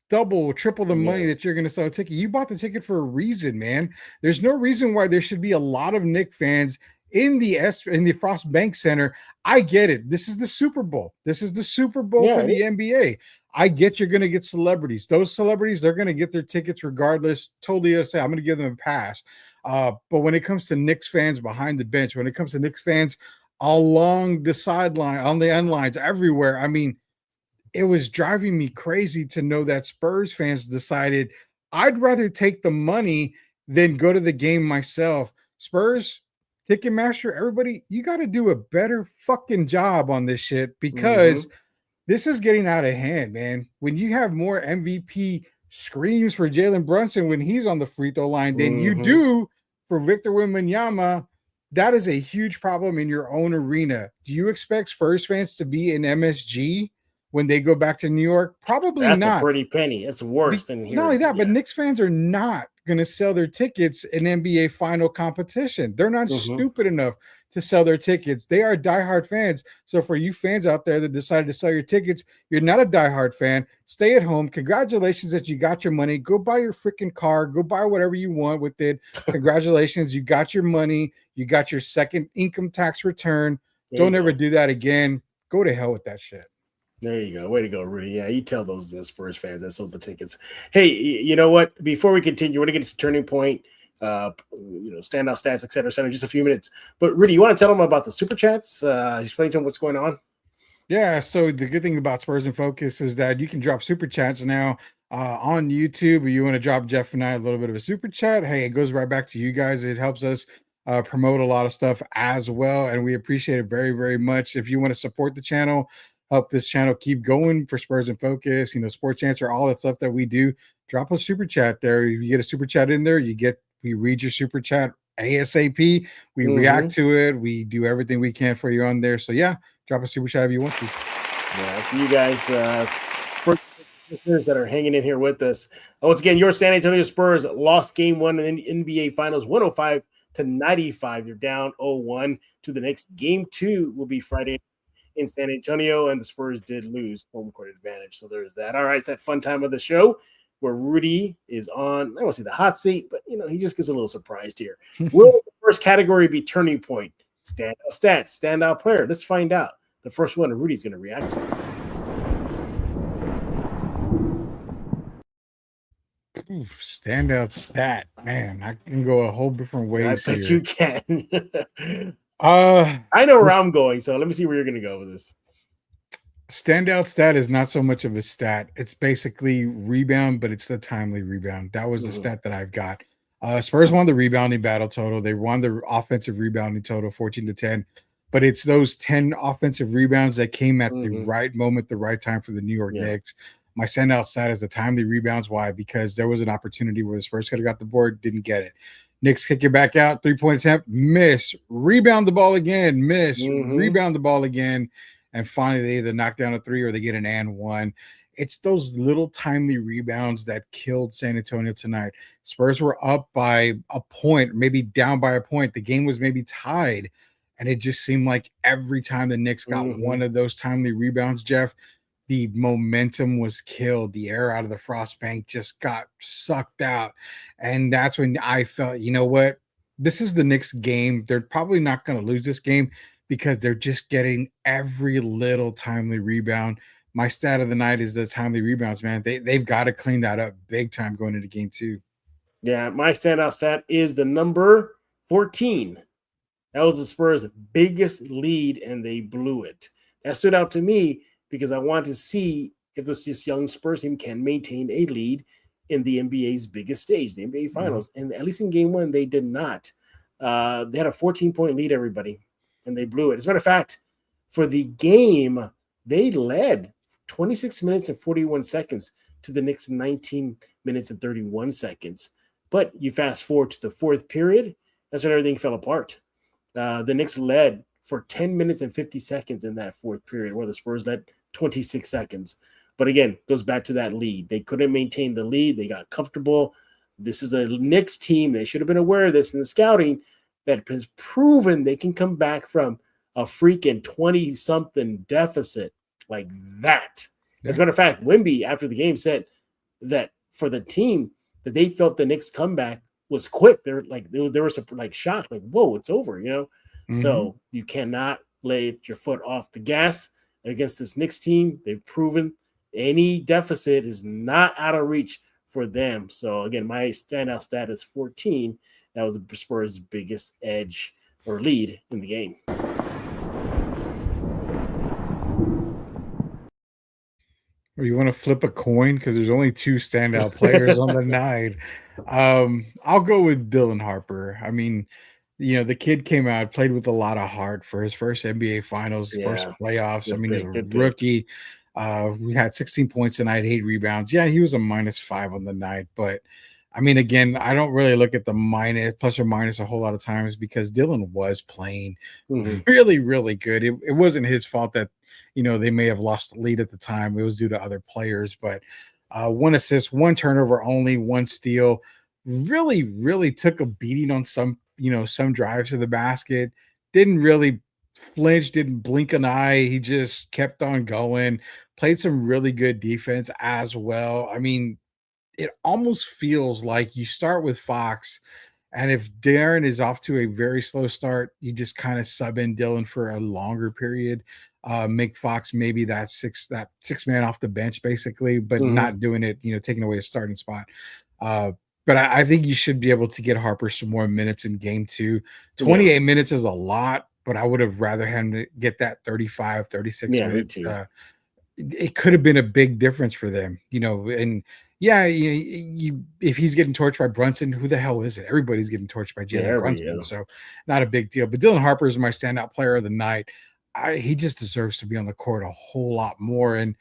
double, triple the money that you're going to sell a ticket? You bought the ticket for a reason, man. There's no reason why there should be a lot of Knicks fans in the Frost Bank Center. I get it. This is the Super Bowl. This is the Super Bowl for the NBA. I get you're going to get celebrities. Those celebrities, they're going to get their tickets regardless. Totally understand. I'm going to give them a pass. But when it comes to Knicks fans behind the bench, when it comes to Knicks fans along the sideline, on the end lines, everywhere, I mean, it was driving me crazy to know that Spurs fans decided I'd rather take the money than go to the game myself. Spurs, Ticketmaster, everybody, you got to do a better fucking job on this shit because this is getting out of hand, man. When you have more MVP screams for Jalen Brunson when he's on the free throw line than you do for Victor Wembanyama, that is a huge problem in your own arena. Do you expect Spurs fans to be in MSG when they go back to New York? Probably not. That's a pretty penny. It's worse than here. Not only that, but Knicks fans are not going to sell their tickets in NBA final competition. They're not stupid enough to sell their tickets. They are diehard fans. So for you fans out there that decided to sell your tickets, you're not a diehard fan. Stay at home. Congratulations that you got your money. Go buy your freaking car. Go buy whatever you want with it. Congratulations. You got your money. You got your second income tax return. Don't ever do that again. Go to hell with that shit. There you go. Way to go, Rudy. Yeah, you tell those Spurs fans that sold the tickets. Hey, you know what? Before we continue, we're going to get to Turning Point, standout stats, et cetera, in just a few minutes. But, Rudy, you want to tell them about the Super Chats? Explain to them what's going on? Yeah, so the good thing about Spurs in Focus is that you can drop Super Chats now on YouTube. Or you want to drop Jeff and I a little bit of a Super Chat, hey, it goes right back to you guys. It helps us promote a lot of stuff as well, and we appreciate it very, very much. If you want to support the channel, help this channel keep going for Spurs in Focus, Sports Answer, all that stuff that we do, drop a Super Chat there. If you get a Super Chat in there, we read your Super Chat ASAP. We react to it. We do everything we can for you on there. So, yeah, drop a Super Chat if you want to. Yeah, for you guys, Spurs that are hanging in here with us. Once again, your San Antonio Spurs lost game one in the NBA Finals, 105-95. You're down 0-1 to the Knicks. Game two will be Friday in San Antonio, and the Spurs did lose home court advantage. So there's that. All right, it's that fun time of the show where Rudy is on, I don't want to say the hot seat, but, he just gets a little surprised here. Will the first category be Turning Point? Standout stats, standout player. Let's find out. The first one Rudy's going to react to. Ooh, standout stat. Man, I can go a whole different ways. I bet you can. I know where I'm going, so let me see where you're going to go with this. Standout stat is not so much of a stat. It's basically rebound, but it's the timely rebound. That was the stat that I've got. Spurs won the rebounding battle total. They won the offensive rebounding total 14-10, but it's those 10 offensive rebounds that came at the right moment, the right time for the New York Knicks. My standout stat is the timely rebounds. Why? Because there was an opportunity where the Spurs could have got the board, didn't get it. Knicks kick it back out, 3-point attempt, miss, rebound the ball again, miss, rebound the ball again, and finally they either knock down a three or they get an and one. It's those little timely rebounds that killed San Antonio tonight. Spurs were up by a point, maybe down by a point. The game was maybe tied, And it just seemed like every time the Knicks got one of those timely rebounds, Jeff, the momentum was killed. The air out of the frost bank just got sucked out. And that's when I felt, you know what? This is the Knicks game. They're probably not going to lose this game because they're just getting every little timely rebound. My stat of the night is the timely rebounds, man. They've got to clean that up big time going into game 2. Yeah, my standout stat is the number 14. That was the Spurs' biggest lead, and they blew it. That stood out to me because I wanted to see if this young Spurs team can maintain a lead in the NBA's biggest stage, the NBA Finals. And at least in game 1, they did not. They had a 14-point lead, everybody, and they blew it. As a matter of fact, for the game, they led 26 minutes and 41 seconds to the Knicks 19 minutes and 31 seconds. But you fast forward to the fourth period, that's when everything fell apart. The Knicks led for 10 minutes and 50 seconds in that fourth period, where the Spurs led 26 seconds. But again, goes back to that lead. They couldn't maintain the lead. They got comfortable. This is a Knicks team. They should have been aware of this in the scouting that has proven they can come back from a freaking 20-something deficit like that. Yeah. As a matter of fact, Wemby, after the game, said that for the team, that they felt the Knicks comeback was quick. They're like, they were like shocked, like, whoa, it's over, you know? Mm-hmm. So you cannot lay your foot off the gas against this Knicks team. They've proven any deficit is not out of reach for them. So again, my standout stat is 14. That was the Spurs' biggest edge or lead in the game. Or you want to flip a coin because there's only 2 standout players on the night. I'll go with Dylan Harper. I mean, you know, the kid came out, played with a lot of heart for his first NBA Finals, first playoffs. I mean, he's a rookie. We had 16 points tonight, 8 rebounds. Yeah, he was a -5 on the night. But, I mean, again, I don't really look at the plus or minus a whole lot of times because Dylan was playing really, really good. It wasn't his fault that, you know, they may have lost the lead at the time. It was due to other players. But 1 assist, 1 turnover only, 1 steal. Really, really took a beating on some drives to the basket. Didn't really flinch, didn't blink an eye. He just kept on going. Played some really good defense as well. I mean, it almost feels like you start with Fox, and if Darren is off to a very slow start, you just kind of sub in Dylan for a longer period. Make Fox maybe that six man off the bench, basically, but not doing it, you know, taking away a starting spot. But I think you should be able to get Harper some more minutes in game 2. 28 minutes is a lot, but I would have rather had him to get that 35, 36 minutes. It could have been a big difference for them, you know. And yeah, you if he's getting torched by Brunson, who the hell is it? Everybody's getting torched by Jalen Brunson, so not a big deal. But Dylan Harper is my standout player of the night. He just deserves to be on the court a whole lot more. And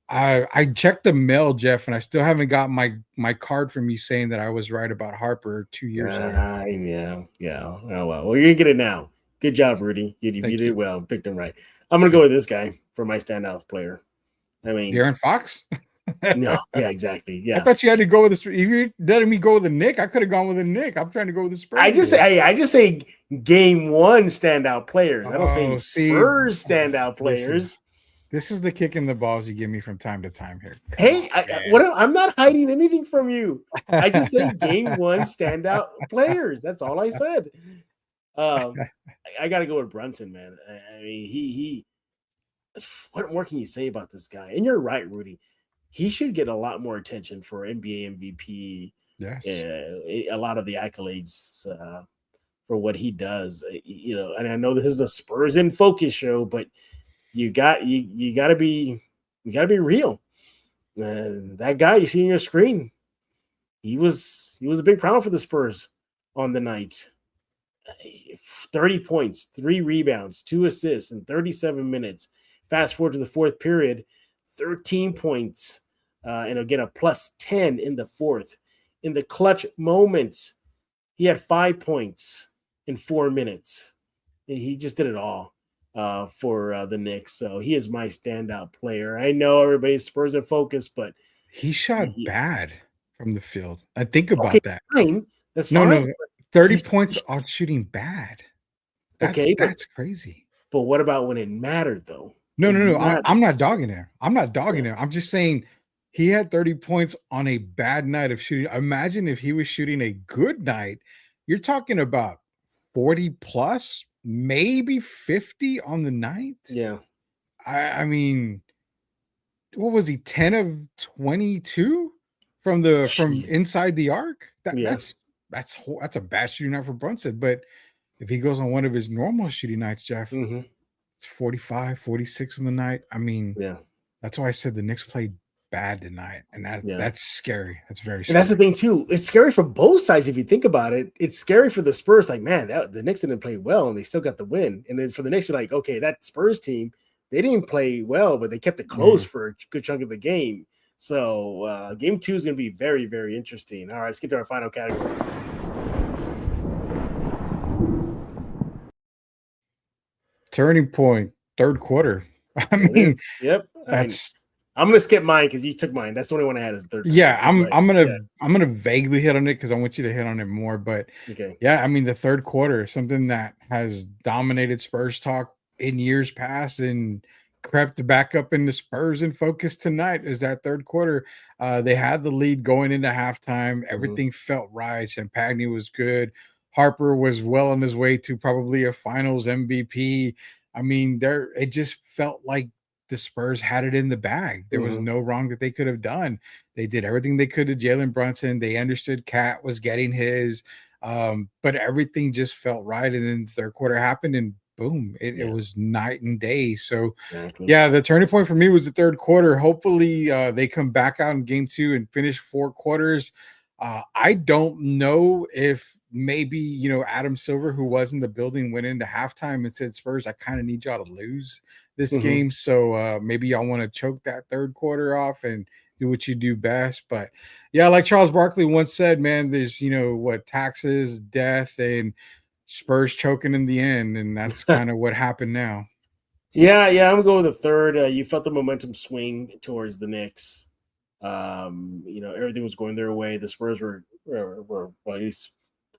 I checked the mail, Jeff, and I still haven't got my card from you saying that I was right about Harper 2 years ago. Yeah. Oh, well, you're gonna get it now. Good job, Rudy. You did well. Picked him right. I'm gonna go with this guy for my standout player. I mean, De'Aaron Fox. No, yeah, exactly. Yeah, I thought you had to go with the. If you're letting me go with the Knicks, I could have gone with the Knicks. I'm trying to go with the Spurs. I just say game 1 standout players. I don't say Spurs standout players. This is the kick in the balls you give me from time to time here. I'm not hiding anything from you. I just say game 1 standout players. That's all I said. I got to go with Brunson, man. I mean, he. What more can you say about this guy? And you're right, Rudy. He should get a lot more attention for NBA MVP. Yes, a lot of the accolades for what he does. You know, and I know this is a Spurs in focus show, but you got to be real. That guy you see on your screen, he was a big problem for the Spurs on the night. 30 points, 3 rebounds, 2 assists in 37 minutes. Fast forward to the fourth period, 13 points, and again a +10 in the fourth. In the clutch moments, he had 5 points in 4 minutes. He just did it all for the Knicks. So he is my standout player. I know everybody's Spurs in focus, but he shot bad from the field. I think about that. Fine. That's fine. No, 30 points out shooting bad. That's crazy. But what about when it mattered though? No, It no, no. mattered. I'm not dogging him. I'm not dogging him. I'm just saying he had 30 points on a bad night of shooting. Imagine if he was shooting a good night. You're talking about 40 plus, maybe 50 on the night. Yeah. I mean, what was he? 10 of 22 from Jeez. inside the arc? Yeah. That's a bad shooting night for Brunson. But if he goes on one of his normal shooting nights, Jeff, Mm-hmm. it's 45, 46 on the night. I mean, Yeah. that's why I said the Knicks played bad tonight, and Yeah. that's scary. That's very And scary. that's the thing too. It's scary for both sides if you think about it. It's scary for the Spurs. Like, man, the Knicks didn't play well, and they still got the win. And then for the Knicks, you're like, okay, that Spurs team, they didn't play well, but they kept it close for a good chunk of the game. So game 2 is going to be very, very interesting. All right, let's get to our final category. Turning point, third quarter. I There it mean, is. Yep. I'm gonna skip mine because you took mine. That's the only one I had is the third. Yeah, quarter. I'm gonna vaguely hit on it because I want you to hit on it more. But Okay. yeah, I mean the third quarter, something that has dominated Spurs talk in years past and crept back up in the Spurs in focus tonight is that third quarter. They had the lead going into halftime. Everything felt right. Champagne was good. Harper was well on his way to probably a finals MVP. I mean, it just felt like the Spurs had it in the bag. There was no wrong that they could have done. They did everything they could to Jalen Brunson. They understood Cat was getting his, but everything just felt right. And then the third quarter happened, and boom, it was night and day. So, yeah, the turning point for me was the third quarter. Hopefully, they come back out in game 2 and finish 4 quarters. I don't know if maybe Adam Silver, who was in the building, went into halftime and said, Spurs, I kind of need y'all to lose this game. So maybe y'all want to choke that third quarter off and do what you do best. But yeah, like Charles Barkley once said, man, there's taxes, death, and Spurs choking in the end, and that's kind of what happened now. Yeah, I'm gonna go with the third. You felt the momentum swing towards the Knicks. Everything was going their way. The Spurs were well, at least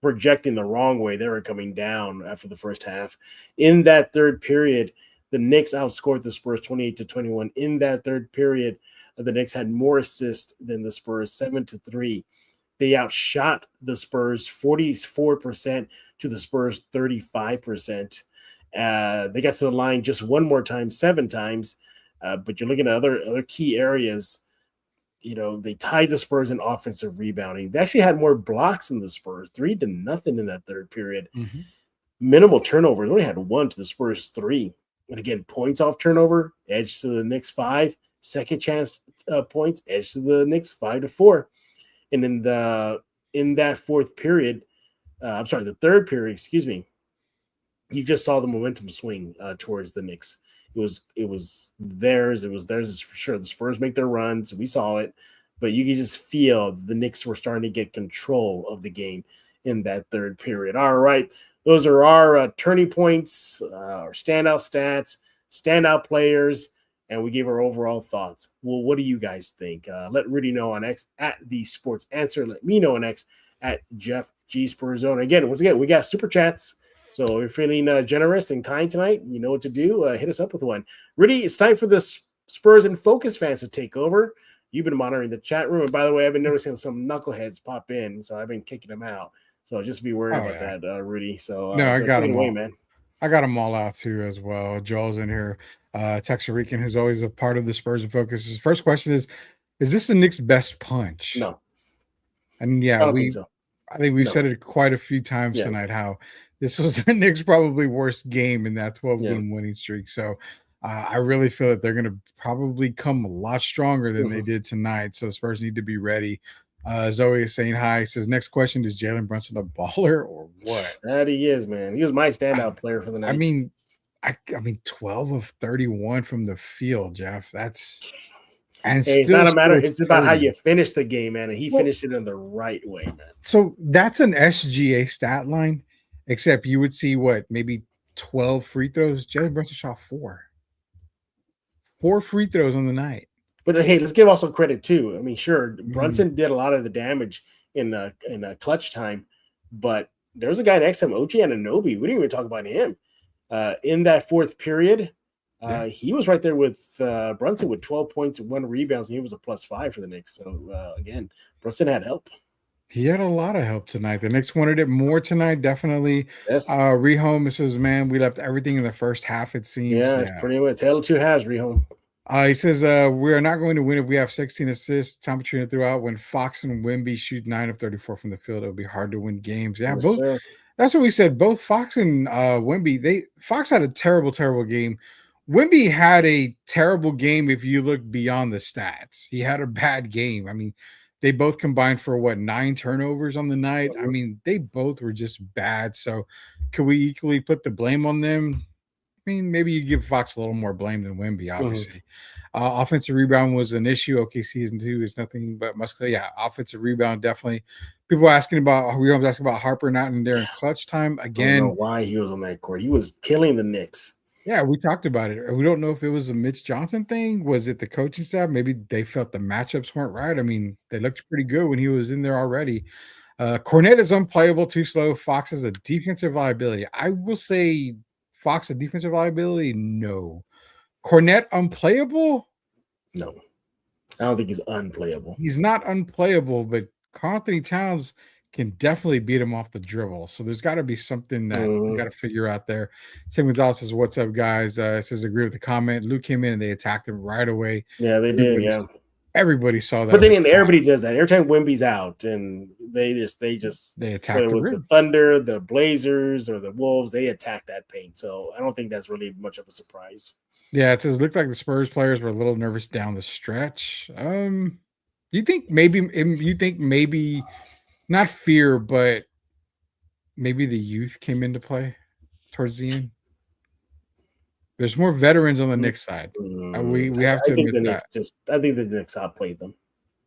projecting the wrong way. They were coming down after the first half. In that third period, the Knicks outscored the Spurs 28-21. In that third period, the Knicks had more assists than the Spurs, 7-3. They outshot the Spurs 44% to the Spurs 35%. They got to the line just one more time, 7 times. But you're looking at other key areas. They tied the Spurs in offensive rebounding. They actually had more blocks than the Spurs, 3-0 in that third period. Minimal turnovers. They only had 1 to the Spurs 3. And again, points off turnover, edge to the Knicks 5. Second chance points, edge to the Knicks 5-4. And in that fourth period, the third period, excuse me, you just saw the momentum swing towards the Knicks. It was theirs. It was theirs for sure. The Spurs make their runs. We saw it, but you could just feel the Knicks were starting to get control of the game in that third period. All right, those are our turning points, our standout stats, standout players, and we gave our overall thoughts. Well, what do you guys think? Let Rudy know on X at the Sports Answer. Let me know on X at Jeff G Spurs Zone. Again, once again, we got super chats. So if you're feeling generous and kind tonight, you know what to do. Hit us up with one. Rudy, it's time for the Spurs and Focus fans to take over. You've been monitoring the chat room. And by the way, I've been noticing some knuckleheads pop in, so I've been kicking them out. So just be worried about that, Rudy. So no, I got them away, all, man. I got them all out too as well. Joel's in here. Texarican, who's always a part of the Spurs and Focus. His first question is this the Knicks' best punch? No. And yeah, I don't think so. I think we've said it quite a few times tonight how this was the Knicks' probably worst game in that 12-game winning streak. So I really feel that they're going to probably come a lot stronger than they did tonight. So the Spurs need to be ready. Zoe is saying hi. Says, next question, is Jalen Brunson a baller or what? That he is, man. He was my standout player for the night. I mean, 12 of 31 from the field, Jeff. That's it's not a matter. It's about how you finish the game, man. And he finished it in the right way, man. So that's an SGA stat line, except you would see maybe 12 free throws. Jalen Brunson shot 4 free throws on the night. But hey, let's give also credit too. I mean, sure, Brunson did a lot of the damage in a clutch time, but there was a guy next to him, OG Anunoby. We didn't even talk about him. In that fourth period, Yeah. he was right there with Brunson with 12 points and 1 rebounds, and he was a +5 for the Knicks. So again, Brunson had help. He had a lot of help tonight. The Knicks wanted it more tonight, definitely. Yes. Rehome says, "Man, we left everything in the first half, it seems." Yeah, it's Yeah. pretty much tale of two halves, Rehome. He says, "We are not going to win if we have 16 assists." Tom Petrino throughout when Fox and Wemby shoot 9 of 34 from the field. It'll be hard to win games. Yeah, Yes, both. sir. That's what we said. Both Fox and Wemby. Fox had a terrible, terrible game. Wemby had a terrible game if you look beyond the stats. He had a bad game. I mean, they both combined for 9 turnovers on the night. I Mhm. mean, they both were just bad. So, could we equally put the blame on them? I mean, maybe you give Fox a little more blame than Wemby, Mhm. obviously. Offensive rebound was an issue. OKC season 2 is nothing but muscular. Yeah, offensive rebound definitely. People asking about we always asking about Harper not in there in clutch time I don't know again. why he was on that court. He was killing the Knicks. Yeah, we talked about it. We don't know if it was a Mitch Johnson thing. Was it the coaching staff? Maybe they felt the matchups weren't right. I mean, they looked pretty good when he was in there already. Cornette is unplayable, too slow. Fox is a defensive liability. I will say Fox a defensive liability. No. Cornette unplayable? No, I don't think he's unplayable. He's not unplayable, but Karl Anthony Towns can definitely beat him off the dribble. So there's got to be something that we got Mhm. to figure out there. Tim Gonzalez says, "What's up, guys?" Says, "Agree with the comment." Luke came in and they attacked him right away. Yeah, they did. Everybody, Yeah, everybody saw that but then red again, flag. everybody does that. Every time Wimby's out, and they just They whether attacked it the was the rim. Thunder, the Blazers, or the Wolves, they attack that paint. So I don't think that's really much of a surprise. Yeah, it says it looked like the Spurs players were a little nervous down the stretch. You think maybe not fear, but maybe the youth came into play towards the end. There's more veterans on the Knicks side. We have I to think admit the Knicks that. I think the Knicks outplayed them.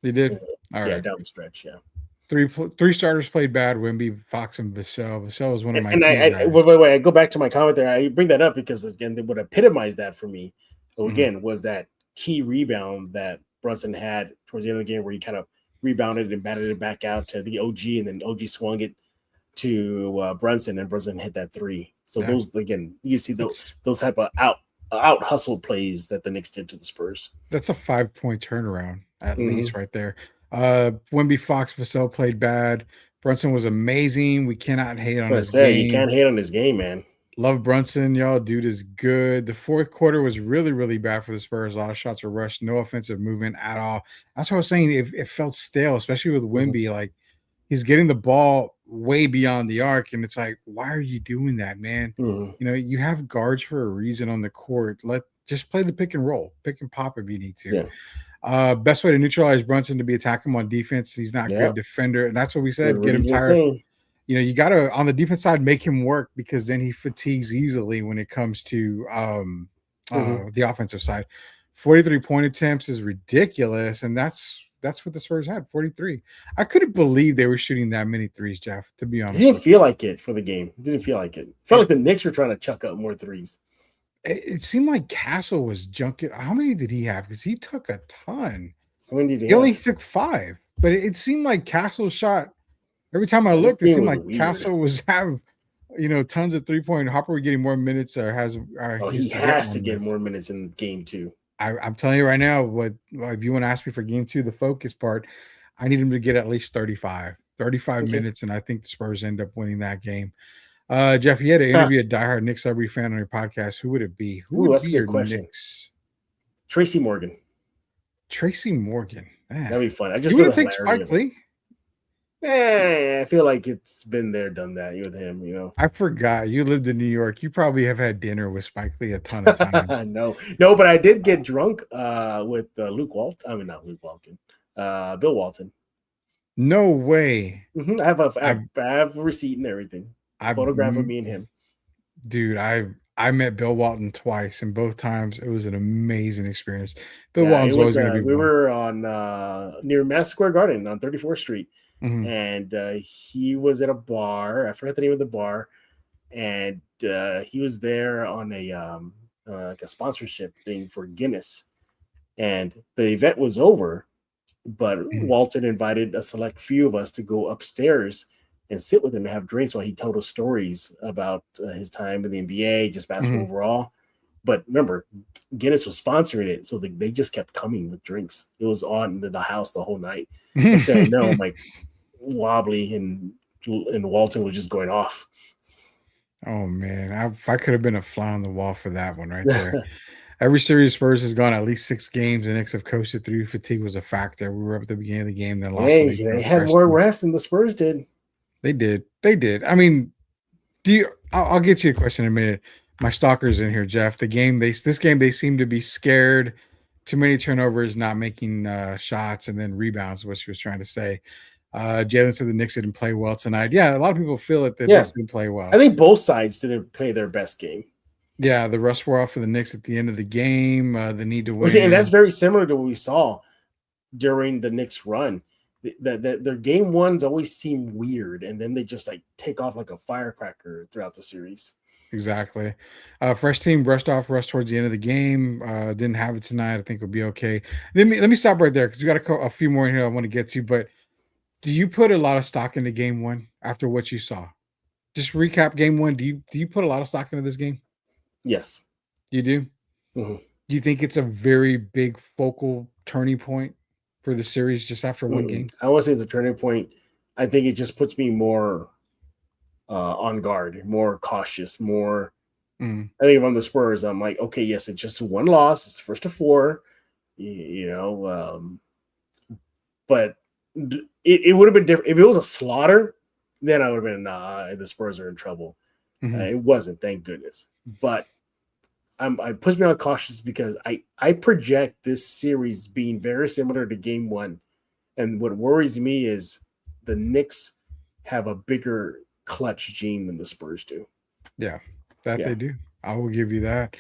They Yeah, did. All yeah, right. down the stretch. Yeah. Three starters played bad. Wemby, Fox, and Vassell. Vassell was one of my And key guys. wait. I go back to my comment there. I bring that up because again, what epitomized that for me, Mhm. again, was that key rebound that Brunson had towards the end of the game, where he kind of rebounded and batted it back out to the OG, and then OG swung it to Brunson, and Brunson hit that three. So Yeah. those again, you see That's those type of out hustle plays that the Knicks did to the Spurs. that's a 5-point turnaround at Mm-hmm. least right there. Wemby, Fox, Vassell played bad. Brunson was amazing. We cannot hate on So I his said you game. can't hate on his game, man. Love Brunson, y'all. Dude is good. The fourth quarter was really, really bad for the Spurs. A lot of shots were rushed, no offensive movement at all. That's what I was saying. It felt stale, especially with Mm-hmm. Wemby. Like he's getting the ball way beyond the arc, and it's like, why are you doing that, man? Mm-hmm. You know, you have guards for a reason on the court. Just play the pick and roll, pick and pop if you need to. Yeah. Best way to neutralize Brunson to be attack him on defense. He's not a Yeah. good defender, and that's what we What said. Get him Rudy's been tired. saying. You know, you got to on the defense side make him work because then he fatigues easily when it comes to Mm-hmm. the offensive side. 43 point attempts is ridiculous, and that's what the Spurs had 43. I couldn't believe they were shooting that many threes, Jeff. To be It honest didn't with you, feel like it for the game. It didn't feel like it. It felt like the Knicks were trying to chuck up more threes. it seemed like Castle was junking. How many did he have? Because he took a ton. How many did he He only have? took 5, but it seemed like Castle shot. Every time I This looked, it game seemed was like weird. Castle was having tons of 3-point. Hopper was getting more minutes, or Oh, he he's getting has more to get minutes. more minutes in game 2. I'm telling you right now, what if you want to ask me for game 2, the focus part, I need him to get at least 35 Okay. minutes, and I think the Spurs end up winning that game. Jeff, you had to interview a diehard Knicks celebrity fan on your podcast. Who would it be? Who Ooh, would that's be a good your question. Knicks? Tracy Morgan. Tracy Morgan. Man. That'd be fun. I just You feel want the to take hilarity Spike of it. Lee? I feel like it's been there, done that with him, I forgot. You lived in New York. You probably have had dinner with Spike Lee a ton of times. No, but I did get drunk with Luke Walt. I mean, not Luke Walton. Bill Walton. No way. I have a receipt and everything. Photograph of me and him. Dude, I met Bill Walton twice, and both times it was an amazing experience. Bill Yeah, Walton's it was. always going to be We one. were on near Madison Square Garden on 34th Street, and he was at a bar. I forgot the name of the bar, and he was there on a like a sponsorship thing for Guinness, and the event was over, but Walton invited a select few of us to go upstairs and sit with him and have drinks while he told us stories about his time in the NBA, just basketball overall. But remember, Guinness was sponsoring it, so they just kept coming with drinks. It was on the house the whole night. And so no, like Wobbly and Walton was just going off. Oh man, if I could have been a fly on the wall for that one right there. Every series Spurs has gone at least 6 games. The Knicks have coasted through. Fatigue was a factor. We were up at the beginning of the game, then lost. Hey, they had more rest than the Spurs did. They did. They did. I mean, I'll get you a question in a minute. My stalker's in here, Jeff. This game they seem to be scared. Too many turnovers, not making shots, and then rebounds. What she was trying to say. Jalen said the Knicks didn't play well tonight. Yeah, a lot of people feel that the Knicks didn't play well. I think both sides didn't play their best game. Yeah, the rust wore off for the Knicks at the end of the game. The need to win, and that's very similar to what we saw during the Knicks run. Their game ones always seem weird, and then they just like take off like a firecracker throughout the series. Exactly. Fresh team brushed towards the end of the game. Didn't have it tonight. I think it'll be okay. Let me stop right there because we got a few more in here I want to get to. But do you put a lot of stock into game one after what you saw? Just recap game one. Do you put a lot of stock into this game? Yes. You do? Mm-hmm. Do you think it's a very big focal turning point for the series just after one game? I want to say it's a turning point. I think it just puts me more on guard, more cautious, more. I think if I'm the Spurs, I'm like, okay, yes, it's just one loss. It's first to 4, but it would have been different. If it was a slaughter, then I would have been, nah, the Spurs are in trouble. It wasn't, thank goodness. But I puts me on cautious because I project this series being very similar to game one. And what worries me is the Knicks have a bigger clutch gene than the Spurs do. Yeah, they do. I will give you that.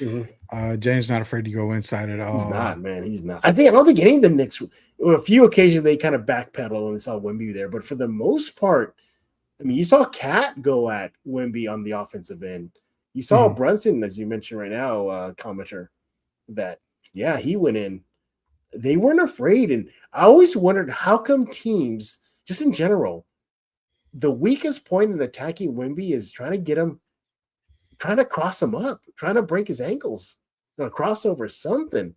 James not afraid to go inside at all. He's not, man. He's not. I don't think any of the Knicks, a few occasions they kind of backpedal when they saw Wemby there. But for the most part, I mean, you saw Cat go at Wemby on the offensive end. You saw Brunson, as you mentioned right now, commenter, that, yeah, he went in. They weren't afraid. And I always wondered, how come teams, just in general, the weakest point in attacking Wemby is trying to cross him up, trying to break his ankles, crossover, something,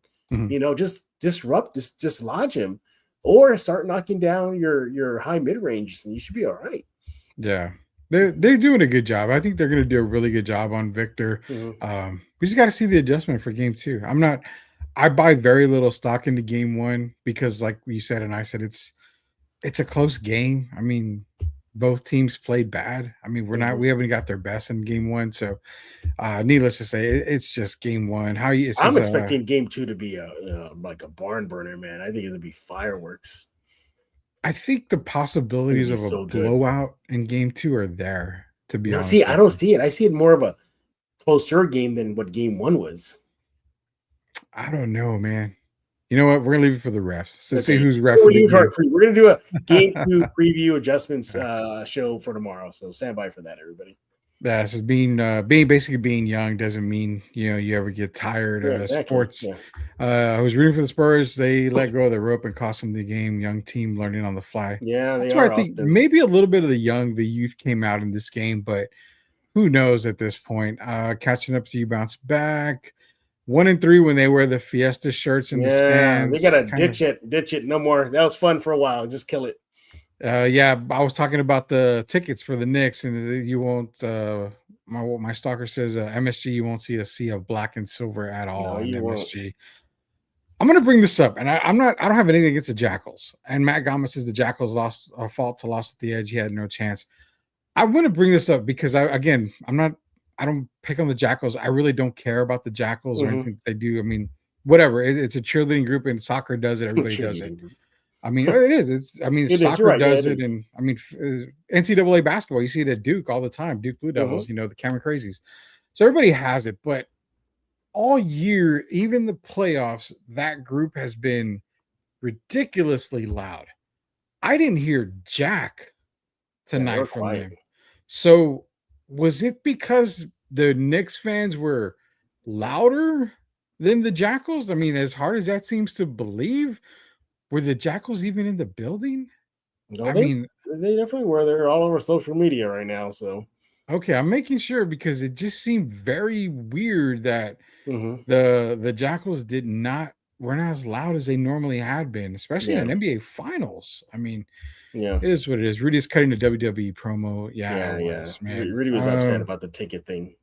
just disrupt, dislodge him, or start knocking down your high mid-range, and you should be all right. Yeah. They're doing a good job. I think they're going to do a really good job on Victor. We just got to see the adjustment for game 2. I buy very little stock into game 1 because, like you said, and I said, it's a close game. I mean, both teams played bad. I mean, we haven't got their best in game 1. So, needless to say, it's just game 1. I'm expecting game 2 to be like a barn burner, man. I think it'll be fireworks. I think the possibilities of a blowout in game 2 are there, to be honest. See, I don't see it. I see it more of a closer game than what game 1 was. I don't know, man. You know what? We're gonna leave it for the refs. Let's see who's ref. We're gonna do a game 2 preview adjustments show for tomorrow. So stand by for that, everybody. Yeah, this is basically being young doesn't mean you ever get tired. Exactly. Sports. Yeah. I was rooting for the Spurs. They let go of the rope and cost them the game. Young team learning on the fly. Yeah, that's why I think maybe a little bit of the youth came out in this game, but who knows at this point? Catching up to you, bounce back. 1-3 when they wear the Fiesta shirts in the stands. They gotta ditch it. No more. That was fun for a while. Just kill it. Yeah, I was talking about the tickets for the Knicks, and you won't. My stalker says MSG, you won't see a sea of black and silver at all in MSG. Won't. I'm going to bring this up, and I don't have anything against the Jackals. And Matt Gama says the Jackals lost at the edge. He had no chance. I want to bring this up because I don't pick on the Jackals. I really don't care about the Jackals or anything that they do. I mean, whatever. It's a cheerleading group, and soccer does it. Everybody does it. I mean, it is. Soccer does it, and I mean, NCAA basketball. You see it at Duke all the time. Duke Blue Devils. The Cameron Crazies. So everybody has it, but all year, even the playoffs, that group has been ridiculously loud. I didn't hear jack tonight from them. So was it because the Knicks fans were louder than the Jackals? I mean, as hard as that seems to believe, were the Jackals even in the building? No, they They definitely were. They're all over social media right now. So Okay, I'm making sure because it just seemed very weird that hmm the Jackals were not as loud as they normally had been, especially in yeah, an NBA Finals. I mean, yeah, it is what it is. Rudy's cutting the WWE promo. Yeah, it yeah. was, man. Rudy was upset about the ticket thing.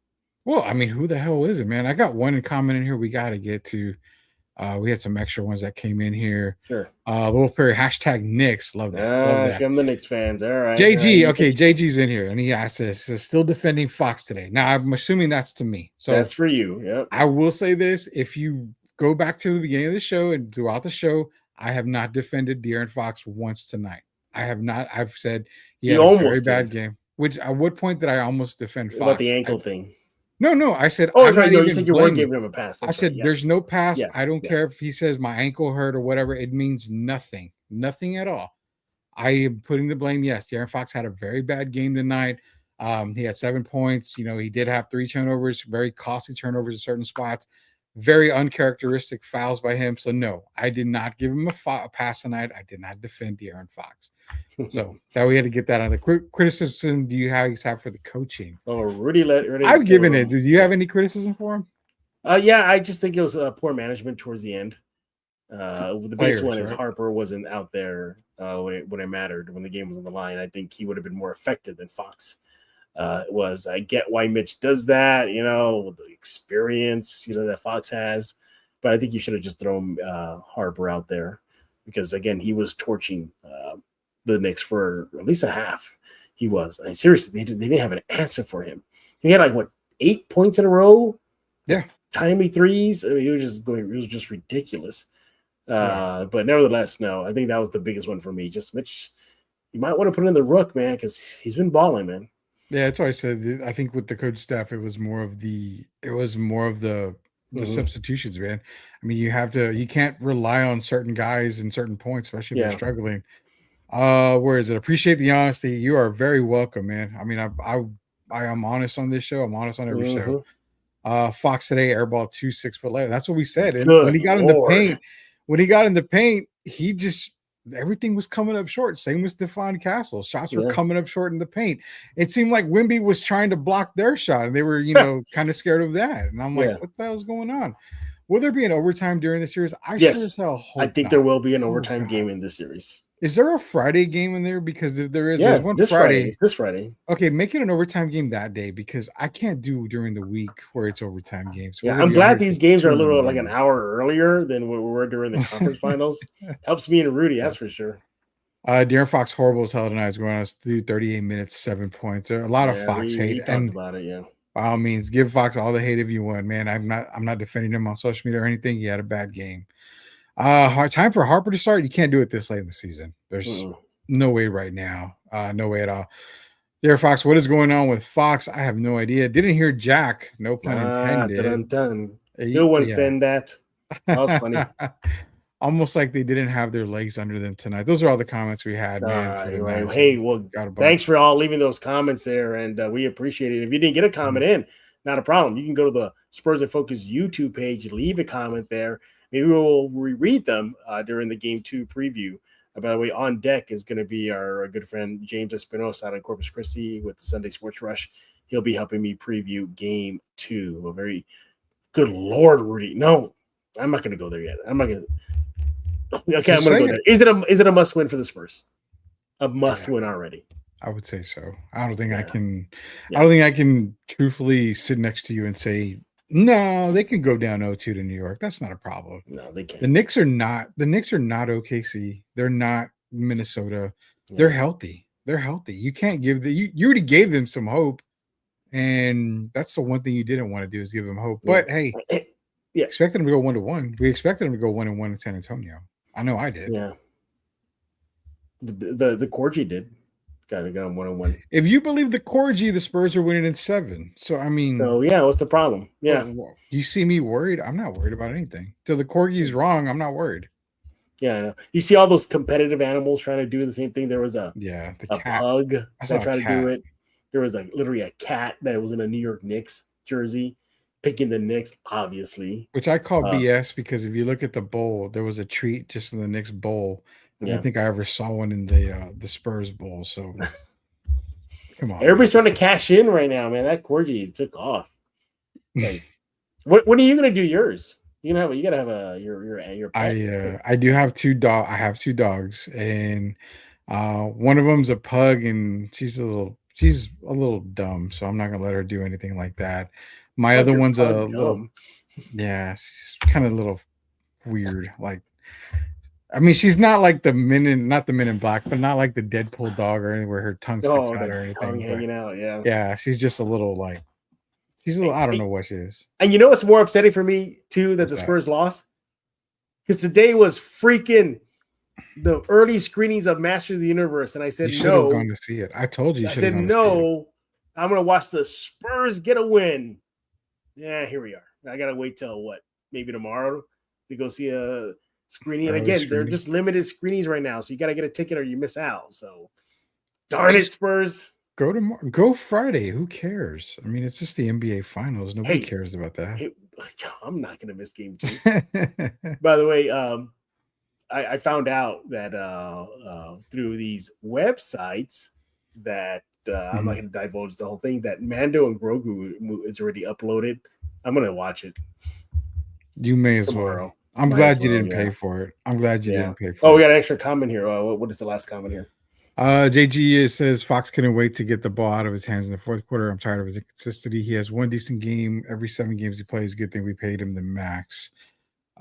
Well, I mean, who the hell is it, man? I got one in comment in here we got to get to. We had some extra ones that came in here. Sure. Wolf Perry, hashtag Knicks. Love that. Love that. I'm the Knicks fans. All right. JG, okay, JG's in here, and he asked this, is still defending Fox today. Now, I'm assuming that's to me. So That's for you. Yep. I will say this: if you go back to the beginning of the show and throughout the show, I have not defended De'Aaron Fox once tonight. I have not. I've said he had a very bad game. Which at what point did I almost defend Fox? About the ankle thing. No. I said, oh, right. No, you said you weren't giving him a pass. I said, there's no pass. Yeah. I don't care if he says my ankle hurt or whatever. It means nothing. Nothing at all. I am putting the blame. Yes, De'Aaron Fox had a very bad game tonight. He had 7 points. You know, he did have 3 turnovers, very costly turnovers in certain spots, very uncharacteristic fouls by him. So, no, I did not give him a pass tonight. I did not defend De'Aaron Fox. So that we had to get that on the criticism. Do you have for the coaching? Oh, Rudy I've given it. Do you have any criticism for him? Yeah, I just think it was poor management towards the end. The biggest one is Harper wasn't out there when it mattered, when the game was on the line. I think he would have been more effective than Fox was. I get why Mitch does that, the experience, that Fox has. But I think you should have just thrown Harper out there because, again, he was torching the Knicks for at least a half. He was. I mean, seriously, they didn't have an answer for him. He had 8 points in a row? Yeah. Timely threes. I mean, it was just ridiculous. But nevertheless, no, I think that was the biggest one for me. Just Mitch, you might want to put in the Rook, man, because he's been balling, man. Yeah, that's why I said I think with the coach staff, it was more of the substitutions, man. I mean, you can't rely on certain guys in certain points, especially if they're struggling. Where is it? Appreciate the honesty. You are very welcome, man. I mean, I am honest on this show. I'm honest on every show. Fox today, airball 2 6 foot later. That's what we said. And when he got in the paint, he just everything was coming up short. Same with Stephon Castle. Shots were coming up short in the paint. It seemed like Wemby was trying to block their shot, and they were, kind of scared of that. And I'm like, what the hell's going on? Will there be an overtime during the series? I sure as hell hope I think not. there will be an overtime game in this series. Is there a Friday game in there? Because if there is, there's one Friday. It's this Friday. Okay, make it an overtime game that day because I can't do during the week where it's overtime games. Yeah, I'm glad these games are a little like an hour earlier than we were during the conference finals. Helps me and Rudy, that's for sure. De'Aaron Fox horrible tell tonight is going on through 38 minutes, 7 points. There are a lot of Fox hate. We talked about it, yeah. By all means, give Fox all the hate if you want, man. I'm not defending him on social media or anything. He had a bad game. Time for Harper to start. You can't do it this late in the season. There's no way right now. No way at all. De'Aaron Fox, what is going on with Fox? I have no idea. Didn't hear Jack. No pun intended. Done. No one said that. That was funny. Almost like they didn't have their legs under them tonight. Those are all the comments we had, man. Right. Hey, well, thanks for all leaving those comments there, and we appreciate it. If you didn't get a comment in, not a problem. You can go to the Spurs and Focus YouTube page, leave a comment there. Maybe we'll reread them during the Game 2 preview. By the way, on deck is going to be our good friend James Espinosa out in Corpus Christi with the Sunday Sports Rush. He'll be helping me preview Game 2. A very good Lord, Rudy. No, I'm not going to go there yet. I'm not going to. Okay, I'm going to go there. Is it a must win for the Spurs? A must win already. I would say so. I don't think I can. I don't think I can truthfully sit next to you and say no. They can go down 0-2 to New York. That's not a problem. No, they can't. The Knicks are not. The Knicks are not OKC. They're not Minnesota. Yeah. They're healthy. They're healthy. You can't give you already gave them some hope, and that's the one thing you didn't want to do is give them hope. But hey, expected them to go 1-1. We expected them to go 1-1 in San Antonio. I know I did. Yeah. The Corgi did. Got to go on 1-1. If you believe the Corgi, the Spurs are winning in 7. So I mean, what's the problem? Yeah, you see me worried? I'm not worried about anything. Till the Corgi's wrong, I'm not worried. Yeah, I know. You see all those competitive animals trying to do the same thing. There was a pug that tried to do it. There was literally a cat that was in a New York Knicks jersey Picking the Knicks, obviously. Which I call BS because if you look at the bowl, there was a treat just in the Knicks bowl. I don't think I ever saw one in the Spurs bowl. So come on, everybody's trying to cash in right now, man. That Corgi took off. Like, when are you gonna do yours? You gotta have your pet. I do have I have two dogs, and one of them's a pug, and she's a little dumb, so I'm not gonna let her do anything like that. My Like other your one's a pug little dumb. yeah, she's kind of a little weird. Like, I mean, she's not like not the Men in Black, but not like the Deadpool dog or anywhere her tongue sticks out The or tongue anything. But hanging out, yeah. yeah, she's just a little like I don't know what she is. And you know what's more upsetting for me too that the Spurs lost? Because today was freaking the early screenings of Masters of the Universe, and I said You no. Have gone to see it. I told you. I said no. I'm gonna watch the Spurs get a win. Yeah, here we are. I gotta wait till maybe tomorrow to go see a screening. And again, they're just limited screenings right now, so you gotta get a ticket or you miss out. So, darn it, Spurs. Go Friday. Who cares? I mean, it's just the NBA Finals. Nobody cares about that. Hey, I'm not gonna miss game 2. By the way, I found out that through these websites that I'm not going to divulge the whole thing, that Mando and Grogu is already uploaded. I'm going to watch it. You may as well. I'm glad you didn't pay for it. I'm glad you didn't pay for it. Oh, we got an extra comment here. What is the last comment here? JG says Fox couldn't wait to get the ball out of his hands in the fourth quarter. I'm tired of his inconsistency. He has one decent game every 7 games he plays. Good thing we paid him the max.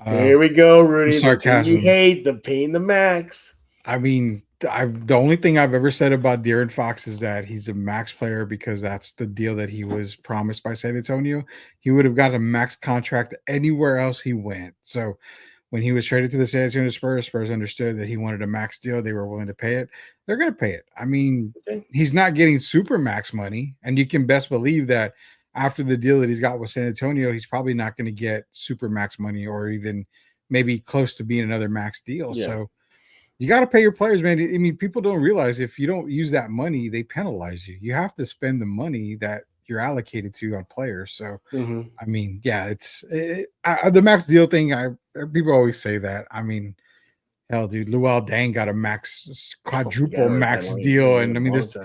Here we go, Rudy. Sarcasm. You hate the paying the max. I mean, the only thing I've ever said about De'Aaron Fox is that he's a max player because that's the deal that he was promised by San Antonio. He would have got a max contract anywhere else he went. So when he was traded to the San Antonio Spurs understood that he wanted a max deal. They were willing to pay it. They're going to pay it. I mean, he's not getting super max money, and you can best believe that after the deal that he's got with San Antonio, he's probably not going to get super max money or even maybe close to being another max deal. Yeah. So you got to pay your players, man. I mean, people don't realize if you don't use that money, they penalize you. You have to spend the money that you're allocated to on players. So, I mean, yeah, the max deal thing. People always say that. I mean, hell, dude, Luol Deng got a max quadruple max deal, and I mean, this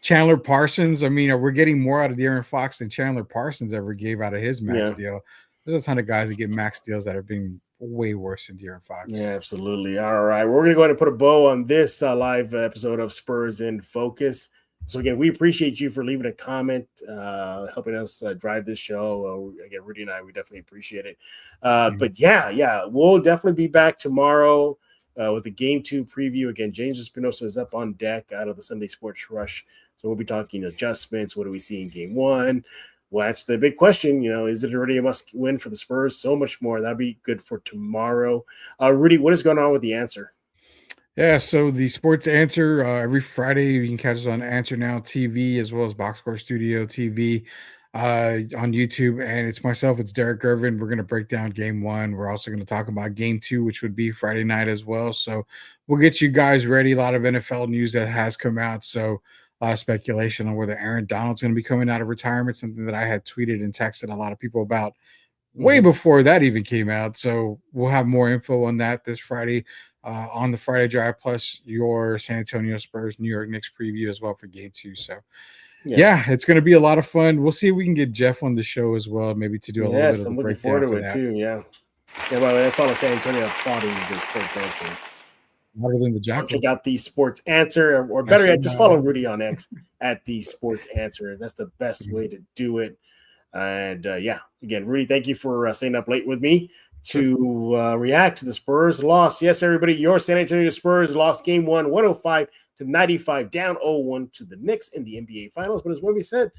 Chandler Parsons. I mean, we're getting more out of De'Aaron Fox than Chandler Parsons ever gave out of his max deal. There's a ton of guys that get max deals that are being way worse than De'Aaron Fox. Yeah, absolutely. All right, we're gonna go ahead and put a bow on this live episode of Spurs in Focus. So again, we appreciate you for leaving a comment, helping us drive this show. Again, Rudy and I, we definitely appreciate it. But yeah, we'll definitely be back tomorrow with the Game 2 preview. Again, James Espinosa is up on deck out of the Sunday Sports Rush. So we'll be talking adjustments. What do we see in Game 1? Well, that's the big question. Is it already a must-win for the Spurs? So much more. That'd be good for tomorrow. Rudy, what is going on with the answer? Yeah, so the Sports Answer, every Friday, you can catch us on Answer Now TV as well as Box Score Studio TV on YouTube. And it's myself, it's Derek Irvin. We're going to break down Game 1. We're also going to talk about Game 2, which would be Friday night as well. So we'll get you guys ready. A lot of NFL news that has come out. So a lot of speculation on whether Aaron Donald's going to be coming out of retirement, something that I had tweeted and texted a lot of people about way before that even came out. So we'll have more info on that this Friday. On the Friday Drive, plus your San Antonio Spurs, New York Knicks preview as well for Game 2. So, yeah, it's going to be a lot of fun. We'll see if we can get Jeff on the show as well, maybe to do a little bit of the breakdown. I'm looking forward to it too. Yeah, well, that's all I'm San Antonio applauding the Sports Answer. Other than the Jackal. Check out the Sports Answer, or better yet, just follow Rudy on X at the Sports Answer. That's the best way to do it. And again, Rudy, thank you for staying up late with me to react to the Spurs loss. Yes, everybody, your San Antonio Spurs lost Game 1, 105-95, down 0-1 to the Knicks in the NBA Finals. But as Webby said,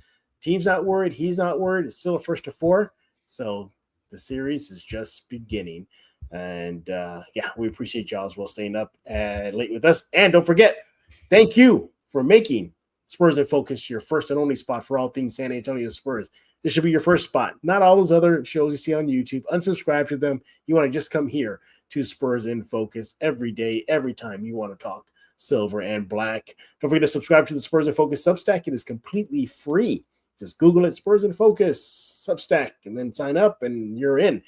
team's not worried. He's not worried. It's still a 1-4. So the series is just beginning. And, we appreciate y'all as well staying up late with us. And don't forget, thank you for making Spurs in Focus your first and only spot for all things San Antonio Spurs. This should be your first spot. Not all those other shows you see on YouTube. Unsubscribe to them. You want to just come here to Spurs in Focus every day, every time you want to talk silver and black. Don't forget to subscribe to the Spurs in Focus Substack. It is completely free. Just Google it, Spurs in Focus, Substack, and then sign up, and you're in.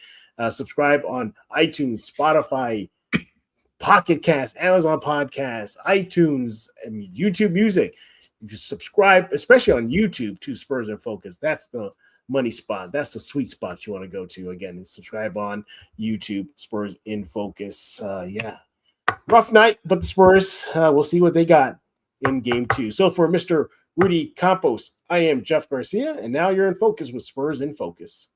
Subscribe on iTunes, Spotify, Pocket Cast, Amazon Podcasts, iTunes, and YouTube Music. You just subscribe, especially on YouTube, to Spurs in Focus. That's the money spot. That's the sweet spot you want to go to. Again, subscribe on YouTube, Spurs in Focus. Yeah. Rough night, but the Spurs, we'll see what they got in game 2. So for Mr. Rudy Campos, I am Jeff Garcia, and now you're in focus with Spurs in Focus.